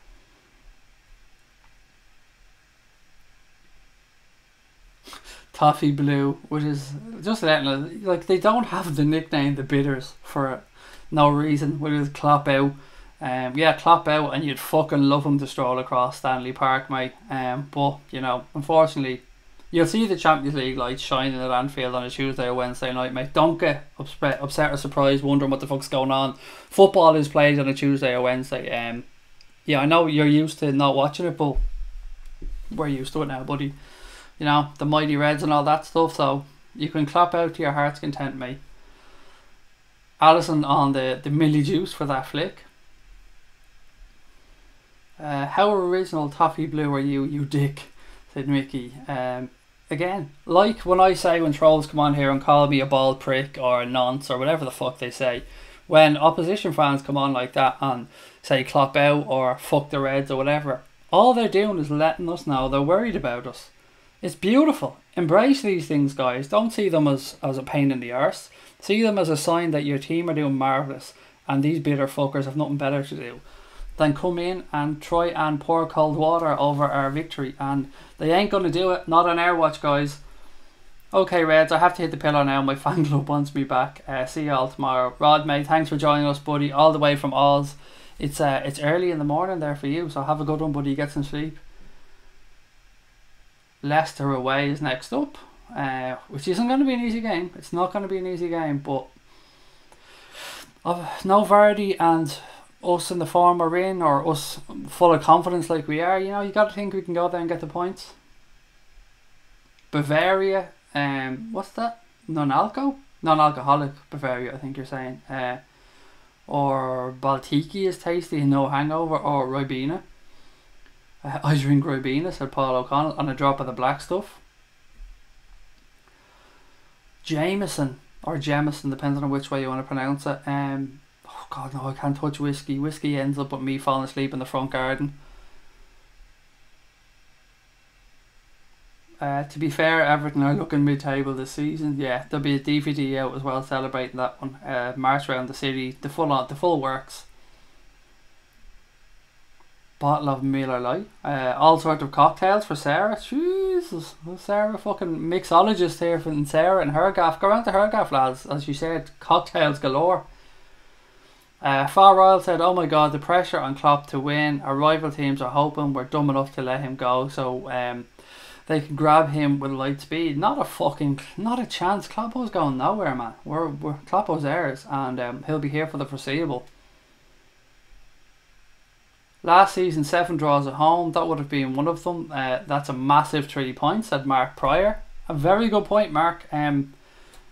Toffee Blue, which is just like they don't have the nickname the Bitters for no reason, which is Klopp out. Yeah, Klopp out, and you'd fucking love him to stroll across Stanley Park, mate. But you know, unfortunately, you'll see the Champions League lights shining at Anfield on a Tuesday or Wednesday night, mate. Don't get upset or surprised, wondering what the fuck's going on. Football is played on a Tuesday or Wednesday. Yeah, I know you're used to not watching it, but we're used to it now, buddy. You know, the mighty Reds and all that stuff, so you can clap out to your heart's content, mate. Alison on the Millie Juice for that flick. How original Toffee Blue are you, you dick, said Mickey. Again, like when I say when trolls come on here and call me a bald prick or a nonce or whatever the fuck they say, when opposition fans come on like that and say clap out or fuck the Reds or whatever, all they're doing is letting us know they're worried about us. It's beautiful. Embrace these things, guys. Don't see them as a pain in the arse. See them as a sign that your team are doing marvellous and these bitter fuckers have nothing better to do than come in and try and pour cold water over our victory, and they ain't going to do it. Not on our watch, guys. Okay, Reds, I have to hit the pillow now. My fan club wants me back. See you all tomorrow. Rod, mate, thanks for joining us, buddy, all the way from Oz It's early in the morning there for you, so have a good one, buddy. Get some sleep. Leicester away is next up, which isn't going to be an easy game. It's not going to be an easy game, but no Vardy and us in the form we're in, or us full of confidence like we are, you know, you got to think we can go there and get the points. Bavaria, what's that? Non-alcoholic Bavaria, I think you're saying. Or Baltiki is tasty and no hangover, or Ribena. I drink Ribena, said Paul O'Connell, on a drop of the black stuff. Jameson, or Jamison, depending on which way you want to pronounce it. Oh God, no, I can't touch whiskey. Whiskey ends up with me falling asleep in the front garden. To be fair, Everton are looking mid-table this season. Yeah, there'll be a DVD out as well celebrating that one. March around the city, the full works. Bottle of Miller Lite. All sorts of cocktails for Sarah. Jesus, Sarah, fucking mixologist here from Sarah and her gaff. Go around to her gaff, lads. As you said, cocktails galore. Far Royal said, "Oh my God, the pressure on Klopp to win. Our rival teams are hoping we're dumb enough to let him go, so they can grab him with light speed." Not a chance. Kloppo's going nowhere, man. We're Kloppo's heirs, and he'll be here for the foreseeable. Last season, 7 draws at home. That would have been one of them. That's a massive 3 points, said Mark Pryor. A very good point, Mark.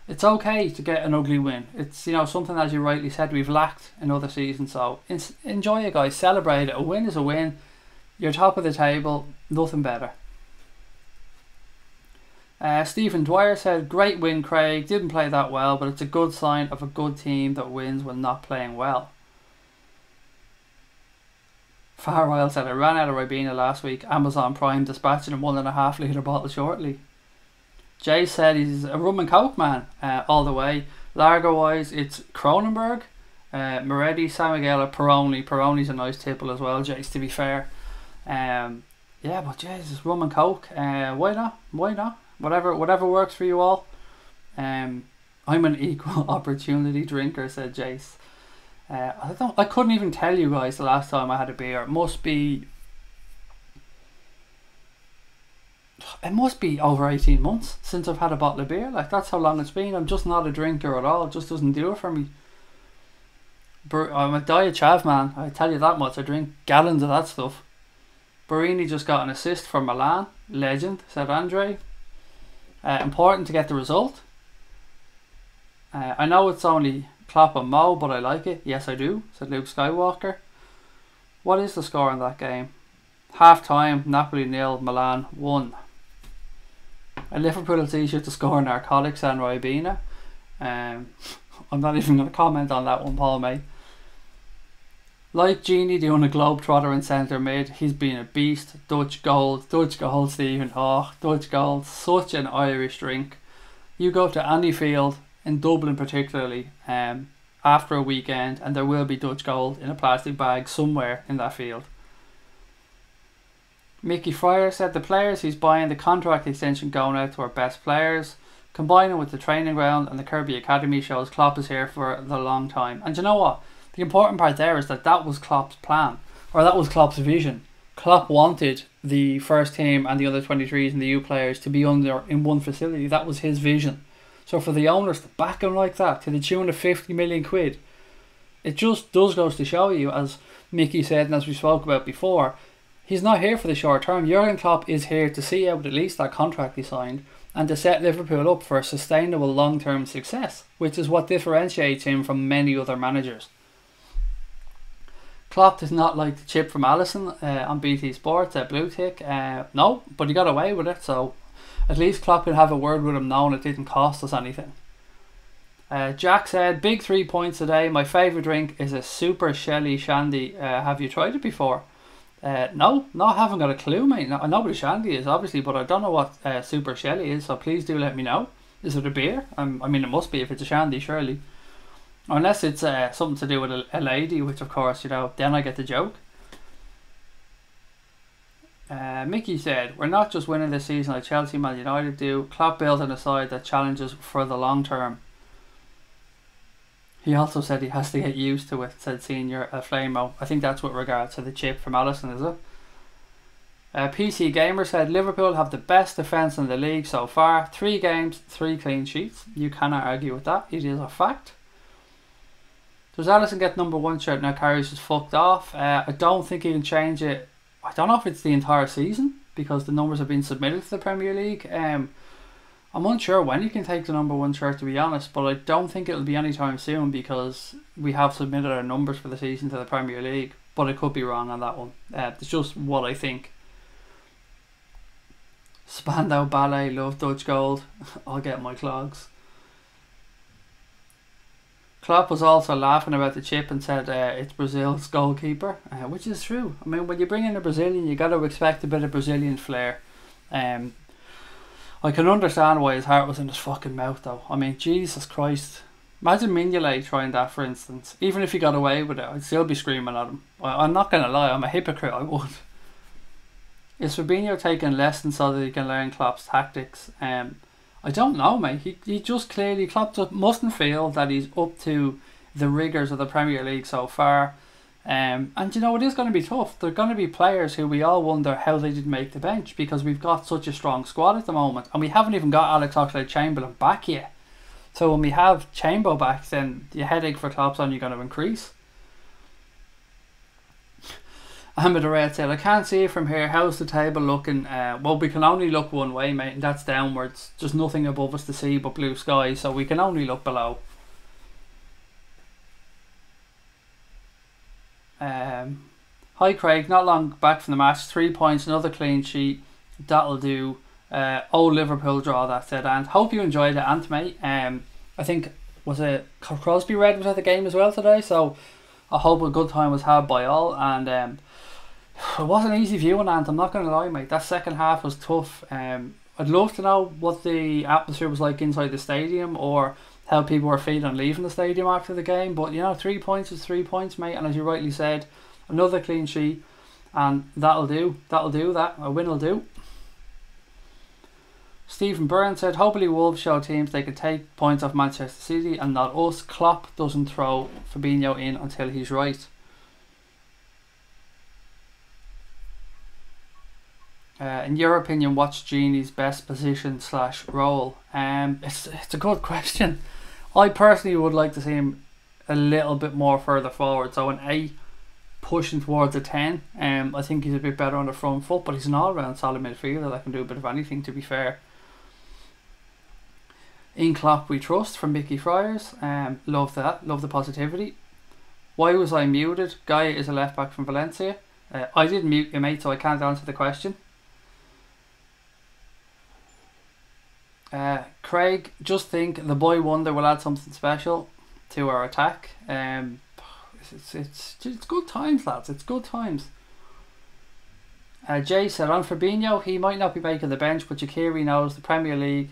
It's okay to get an ugly win. It's, you know, something, as you rightly said, we've lacked in other seasons. So enjoy it, guys. Celebrate it. A win is a win. You're top of the table. Nothing better. Stephen Dwyer said, "Great win, Craig. Didn't play that well, but it's a good sign of a good team that wins when not playing well." Far Royal said, "I ran out of Ribena last week. Amazon Prime dispatching a 1.5 litre bottle shortly." Jay said he's a rum and coke man all the way. Lager wise, it's Cronenberg, Moretti, San Miguel, or Peroni. Peroni's a nice tipple as well, Jace, to be fair. Yeah, but Jesus, rum and coke. Why not? Why not? Whatever works for you all. I'm an equal opportunity drinker, said Jace. I couldn't even tell you guys the last time I had a beer. It must be over 18 months since I've had a bottle of beer. Like, that's how long it's been. I'm just not a drinker at all. It just doesn't do it for me. I'm a diet chav, man. I tell you that much. I drink gallons of that stuff. Barini just got an assist for Milan. Legend, said Andre. Important to get the result. I know it's only Klopp and Mo, but I like it. Yes, I do, said Luke Skywalker. What is the score in that game? Half time, Napoli 0, Milan 1. A Liverpool t-shirt to score narcotics and Ribena. I'm not even going to comment on that one, Paul, mate. Like Genie doing a globetrotter in centre mid, he's been a beast. Dutch gold, Stephen. Oh, Dutch gold, such an Irish drink. You go to any field, in Dublin particularly, after a weekend, and there will be Dutch gold in a plastic bag somewhere in that field. Mickey Fryer said the players he's buying, the contract extension going out to our best players, combining with the training ground and the Kirby Academy, shows Klopp is here for the long time. And you know what? The important part there is that was Klopp's plan, or that was Klopp's vision. Klopp wanted the first team and the under 23s and the U players to be in one facility. That was his vision. So for the owners to back him like that, to the tune of 50 million quid, it just does goes to show you, as Mickey said and as we spoke about before, he's not here for the short term. Jurgen Klopp is here to see out at least that contract he signed and to set Liverpool up for a sustainable long-term success, which is what differentiates him from many other managers. Klopp does not like the chip from Allison on BT Sports at Blue Tick. No, but he got away with it, so at least Klopp will have a word with him knowing it didn't cost us anything. Jack said, "Big 3 points today. My favourite drink is a Super Shelly Shandy. Have you tried it before?" No, I haven't got a clue, mate. I know what a Shandy is, obviously, but I don't know what Super Shelly is, so please do let me know. Is it a beer? I mean, it must be if it's a Shandy, surely. Unless it's something to do with a lady, which of course, you know, then I get the joke. Mickey said, "We're not just winning this season like Chelsea, Man United do. Klopp building a side that challenges for the long term." He also said he has to get used to it, said Senior Flamo. I think that's with regard to the chip from Allison, is it? PC Gamer said Liverpool have the best defence in the league so far. 3 games, 3 clean sheets. You cannot argue with that. It is a fact. Does Allison get number 1 shirt now? Carrie's just fucked off. I don't think he can change it. I don't know if it's the entire season because the numbers have been submitted to the Premier League. I'm unsure when he can take the number 1 shirt, to be honest, but I don't think it'll be anytime soon because we have submitted our numbers for the season to the Premier League. But I could be wrong on that one. It's just what I think. Spandau Ballet, love Dutch Gold. I'll get my clogs. Klopp was also laughing about the chip and said it's Brazil's goalkeeper, which is true. I mean, when you bring in a Brazilian, you got to expect a bit of Brazilian flair. I can understand why his heart was in his fucking mouth, though. I mean, Jesus Christ. Imagine Mignolet trying that, for instance. Even if he got away with it, I'd still be screaming at him. I'm not going to lie, I'm a hypocrite, I would. Is Fabinho taking lessons so that he can learn Klopp's tactics? I don't know, mate. He just clearly, Klopp just mustn't feel that he's up to the rigours of the Premier League so far. And you know, it is going to be tough. There are going to be players who we all wonder how they didn't make the bench because we've got such a strong squad at the moment. And we haven't even got Alex Oxlade-Chamberlain back yet. So when we have Chambo back, then the headache for Klopp's only going to increase. Ahmed Red said, I can't see it from here. How's the table looking? Well, we can only look one way, mate, and that's downwards. There's nothing above us to see but blue sky, so we can only look below. Hi Craig, not long back from the match. 3 points, another clean sheet. That'll do. Liverpool draw, that said. And hope you enjoyed it, Ant, mate. I think, was it Crosby Red was at the game as well today, so I hope a good time was had by all. And it wasn't easy viewing, Ant, I'm not going to lie, mate. That second half was tough. I'd love to know what the atmosphere was like inside the stadium or how people were feeling leaving the stadium after the game. But, you know, 3 points is 3 points, mate. And as you rightly said, another clean sheet. And that'll do. That'll do that. A win will do. Stephen Byrne said, hopefully Wolves show teams they could take points off Manchester City and not us. Klopp doesn't throw Fabinho in until he's right. In your opinion, what's Genie's best position / role? It's a good question. I personally would like to see him a little bit more further forward. So an 8 pushing towards a 10. I think he's a bit better on the front foot, but he's an all-round solid midfielder that can do a bit of anything, to be fair. In Klopp we trust, from Mickey Friars. Love that. Love the positivity. Why was I muted? Guy is a left back from Valencia. I didn't mute you, mate, so I can't answer the question. Craig, just think the boy wonder will add something special to our attack. It's good times, lads. It's good times. Jay said on Fabinho, he might not be making the bench, but Shaqiri knows the Premier League.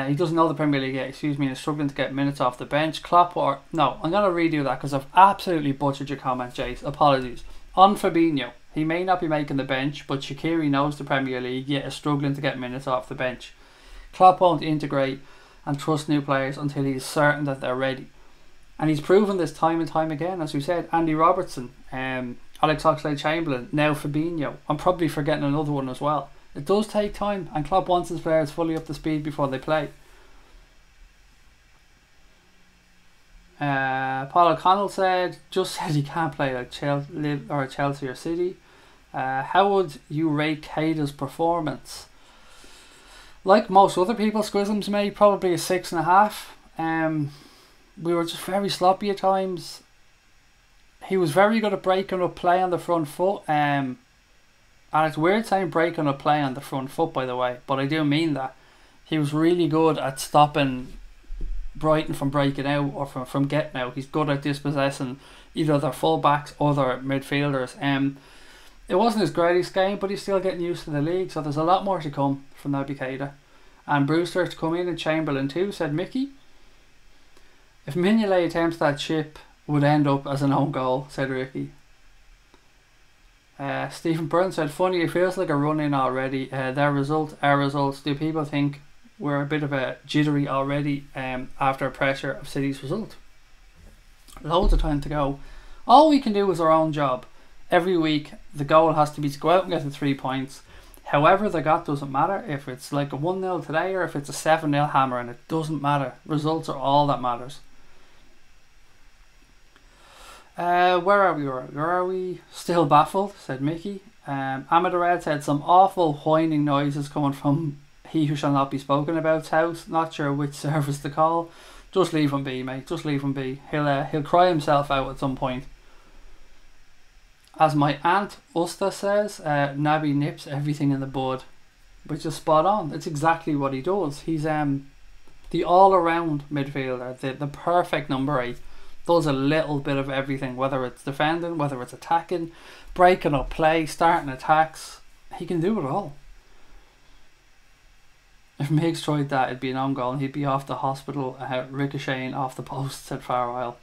He doesn't know the Premier League yet, and is struggling to get minutes off the bench. Klopp or no, I'm going to redo that because I've absolutely butchered your comment, Jay. Apologies. On Fabinho, he may not be making the bench, but Shaqiri knows the Premier League yet is struggling to get minutes off the bench. Klopp won't integrate and trust new players until he's certain that they're ready. And he's proven this time and time again, as we said. Andy Robertson, Alex Oxlade-Chamberlain, now Fabinho. I'm probably forgetting another one as well. It does take time, and Klopp wants his players fully up to speed before they play. Paul O'Connell just said he can't play like Chelsea or City. How would you rate Keita's performance? Like most other people's schisms, mate, probably a 6.5. We were just very sloppy at times. He was very good at breaking up play on the front foot. And it's weird saying breaking up play on the front foot, by the way, but I do mean that. He was really good at stopping Brighton from breaking out or from getting out. He's good at dispossessing either their full-backs or their midfielders. It wasn't his greatest game, but he's still getting used to the league, so there's a lot more to come from Naby Keita. And Brewster to come in and Chamberlain too, said Mickey. If Mignolet attempts that chip, would end up as an own goal, said Ricky. Stephen Burns said, funny, it feels like a run-in already. Our results. Do people think we're a bit of a jittery already after pressure of City's result? Loads of time to go. All we can do is our own job. Every week, the goal has to be to go out and get the 3 points. However they got doesn't matter. If it's like a 1-0 today or if it's a 7-0 hammer, and it doesn't matter. Results are all that matters. Where are we? Still baffled, said Mickey. Amada Red said some awful whining noises coming from he who shall not be spoken about's house. Not sure which service to call. Just leave him be, mate. Just leave him be. He'll cry himself out at some point. As my aunt Usta says, Naby nips everything in the bud, which is spot on. It's exactly what he does. He's the all-around midfielder, the perfect number 8. Does a little bit of everything, whether it's defending, whether it's attacking, breaking up play, starting attacks. He can do it all. If Miggs tried that, it'd be an own goal and he'd be off the hospital, ricocheting off the post, said Farwell.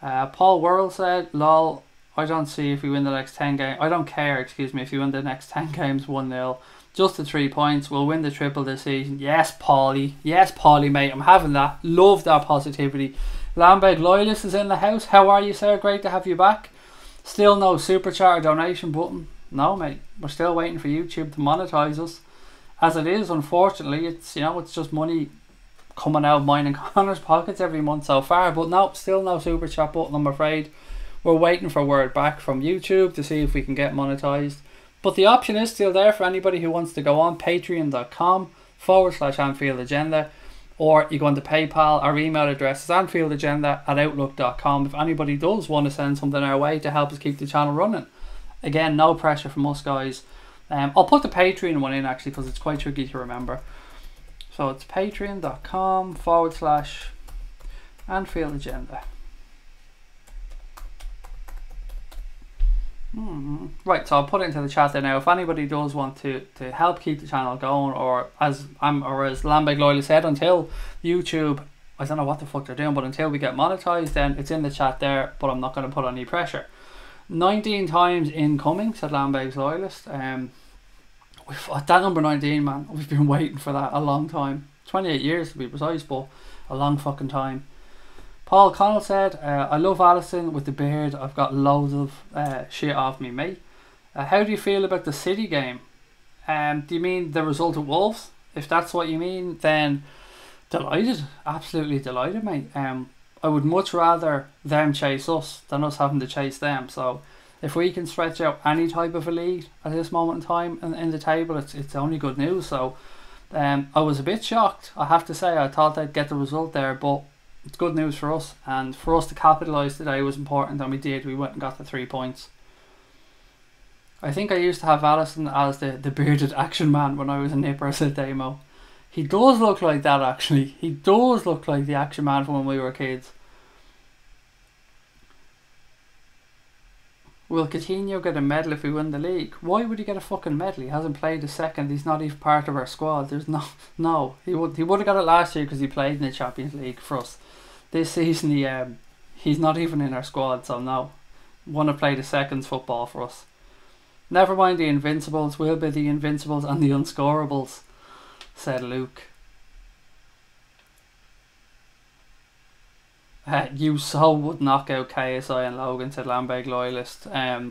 Paul Worrell said, lol, I don't see if we win the next 10 games. I don't care, if you win the next 10 games 1-0. Just the 3 points. We'll win the triple this season. Yes, Paulie. Yes, Paulie, mate. I'm having that. Love that positivity. Lambeg Loyalist is in the house. How are you, sir? Great to have you back. Still no super chat or donation button. No, mate. We're still waiting for YouTube to monetize us. As it is, unfortunately, it's it's just money coming out of mine and Connor's pockets every month so far. But no, still no super chat button, I'm afraid. We're waiting for word back from YouTube to see if we can get monetized. But the option is still there for anybody who wants to go on patreon.com/Anfield Agenda, or you go on to PayPal. Our email address is anfieldagenda@outlook.com if anybody does want to send something our way to help us keep the channel running. Again, no pressure from us, guys. I'll put the Patreon one in actually because it's quite tricky to remember. So it's patreon.com/Anfield Agenda. Right, so I'll put it into the chat there now. If anybody does want to help keep the channel going, or as Lambeg Loyal said, until YouTube, I don't know what the fuck they're doing, but until we get monetized, then it's in the chat there. But I'm not going to put any pressure. 19 times incoming, said Lambeg's Loyalist. That number 19, man, we've been waiting for that a long time. 28 years to be precise, but a long fucking time. Paul Connell said, I love Alisson with the beard. I've got loads of shit off me, mate. How do you feel about the City game? Do you mean the result of Wolves? If that's what you mean, then delighted. Absolutely delighted, mate. I would much rather them chase us than us having to chase them. So if we can stretch out any type of a lead at this moment in time in the table, it's only good news. So I was a bit shocked, I have to say. I thought they'd get the result there, but it's good news for us, and for us to capitalise today was important, and we did. We went and got the 3 points. I think I used to have Alisson as the bearded action man when I was a nipper, said Damo. He does look like that, actually. He does look like the action man from when we were kids. Will Coutinho get a medal if we win the league? Why would he get a fucking medal? He hasn't played a second. He's not even part of our squad. There's no. He would have got it last year because he played in the Champions League for us. This season he's not even in our squad, so no. Want to play the seconds football for us. Never mind the Invincibles. We'll be the Invincibles and the Unscorables, said Luke. You so would knock out KSI and Logan, said Lambeg Loyalist. I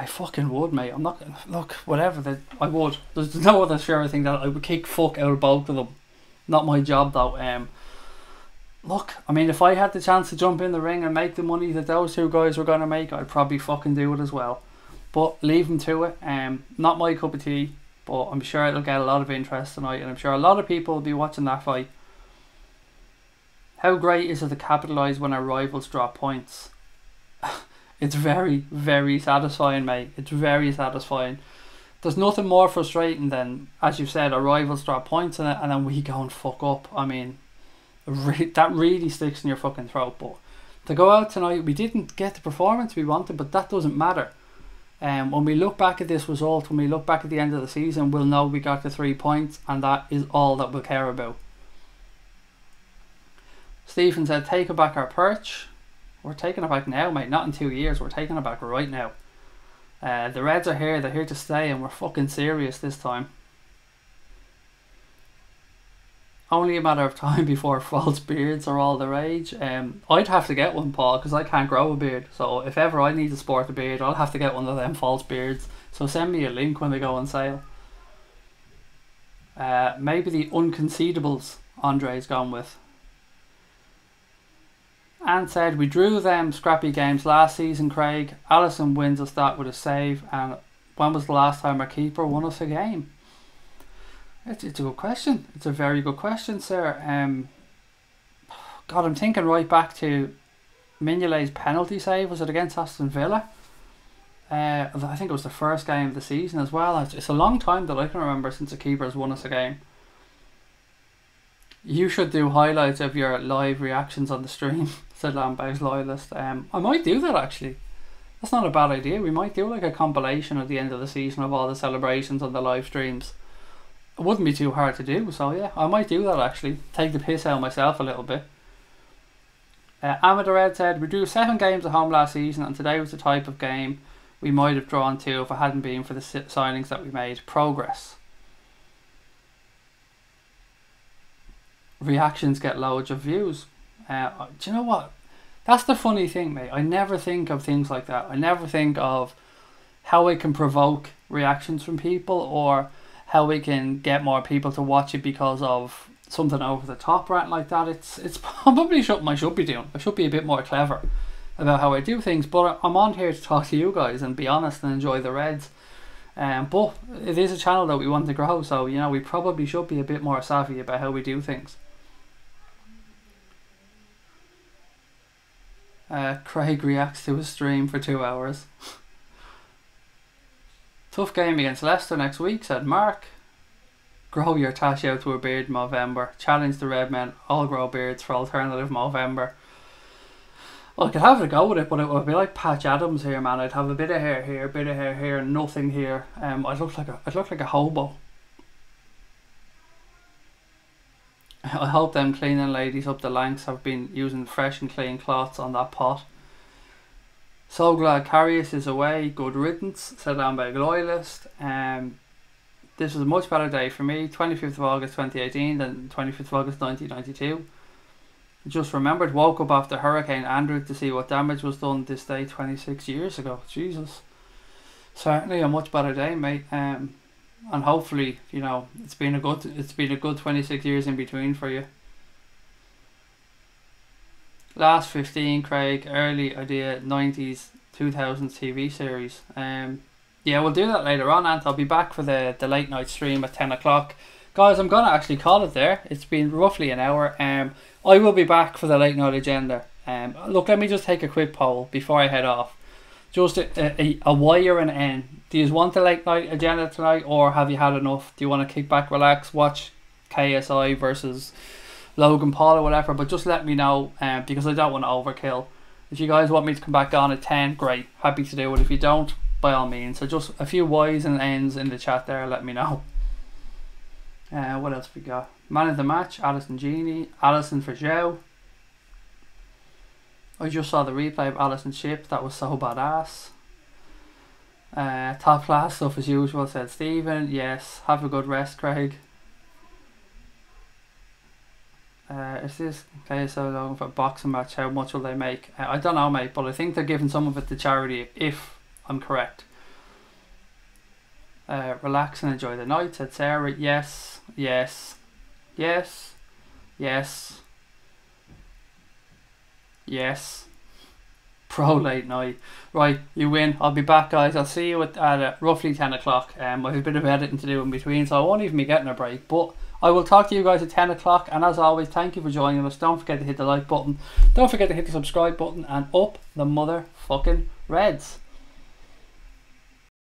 fucking would, mate. I'm not gonna look, whatever, I would. There's no other sure thing that I would kick fuck out of both of them. Not my job though. Look, I mean, if I had the chance to jump in the ring and make the money that those two guys were gonna make, I'd probably fucking do it as well. But leave them to it. Not my cup of tea, but I'm sure it'll get a lot of interest tonight, and I'm sure a lot of people will be watching that fight. How great is it to capitalise when our rivals drop points? It's very, very satisfying, mate. It's very satisfying. There's nothing more frustrating than, as you said, our rivals drop points and then we go and fuck up. I mean, that really sticks in your fucking throat. But to go out tonight, we didn't get the performance we wanted, but that doesn't matter. When we look back at this result, when we look back at the end of the season, we'll know we got the 3 points, and that is all that we'll care about. Stephen said, take it back our perch. We're taking it back now, mate. Not in 2 years. We're taking it back right now. The Reds are here. They're here to stay, and we're fucking serious this time. only a matter of time before false beards are all the rage. I'd have to get one, Paul, because I can't grow a beard. So if ever I need to sport a beard, I'll have to get one of them false beards. So send me a link when they go on sale. Maybe the unconcedables Andre's gone with. Ant said, we drew them scrappy games last season, Craig. Alisson wins us that with a save. And when was the last time our keeper won us a game? It's a good question. It's a very good question, sir. God, I'm thinking right back to Mignolet's penalty save. Was it against Aston Villa? I think it was the first game of the season as well. It's a long time that I can remember since a keeper has won us a game. You should do highlights of your live reactions on the stream, said Lambau's loyalist. I might do that actually. That's not a bad idea. We might do like a compilation at the end of the season of all the celebrations on the live streams. It wouldn't be too hard to do, so yeah, I might do that actually. Take the piss out of myself a little bit. Amadou Red said, we drew 7 games at home last season and today was the type of game we might have drawn 2 if it hadn't been for the signings that we made. Progress. Reactions get loads of views. Do you know what? That's the funny thing, mate. I never think of things like that. I never think of how I can provoke reactions from people or how we can get more people to watch it because of something over the top or anything like that. It's probably something I should be doing. I should be a bit more clever about how I do things, but I'm on here to talk to you guys and be honest and enjoy the Reds. But it is a channel that we want to grow, so you know we probably should be a bit more savvy about how we do things. Craig reacts to his stream for 2 hours. Tough game against Leicester next week, said Mark. Grow your tash out to a beard in Movember. Challenge the red men, all grow beards for alternative Movember. Well, I could have a go with it, but it would be like Patch Adams here, man. I'd have a bit of hair here, a bit of hair here, and nothing here. I'd look like a hobo. I hope them cleaning ladies up the Lancs have been using fresh and clean cloths on that pot. So glad Carius is away. Good riddance, said Ambeg Loyalist. This was a much better day for me. 25th of August 2018 than 25th of August 1992. Just remembered, woke up after Hurricane Andrew to see what damage was done this day 26 years ago. Jesus. Certainly a much better day, mate. And hopefully, you know, it's been a good 26 years in between for you. Last 15, Craig, early idea 90s 2000s TV series. Yeah, we'll do that later on, and I'll be back for the late night stream at 10 o'clock. Guys, I'm gonna actually call it there. It's been roughly an hour. I will be back for the late night agenda. Look, let me just take a quick poll before I head off. Just a Y or an N. Do you want the late night agenda tonight, or have you had enough? Do you want to kick back, relax, watch KSI versus Logan Paul or whatever? But just let me know, because I don't want to overkill. If you guys want me to come back on at 10, great, happy to do it. If you don't, by all means. So just a few Y's and N's in the chat there, let me know. What else we got? Man of the match, Alisson Genie, Alisson for Joe. I just saw the replay of Alisson's ship, that was so badass. Top class stuff as usual, said Stephen. Yes, have a good rest, Craig. Is this okay? So long for a boxing match, how much will they make? I don't know, mate, but I think they're giving some of it to charity, if I'm correct. Relax and enjoy the night, said Sarah. Yes, yes, yes, yes, yes. Pro late night. Right, you win. I'll be back, guys. I'll see you at roughly 10 o'clock. I have a bit of editing to do in between, so I won't even be getting a break. But I will talk to you guys at 10 o'clock. And as always, thank you for joining us. Don't forget to hit the like button. Don't forget to hit the subscribe button. And up the motherfucking Reds.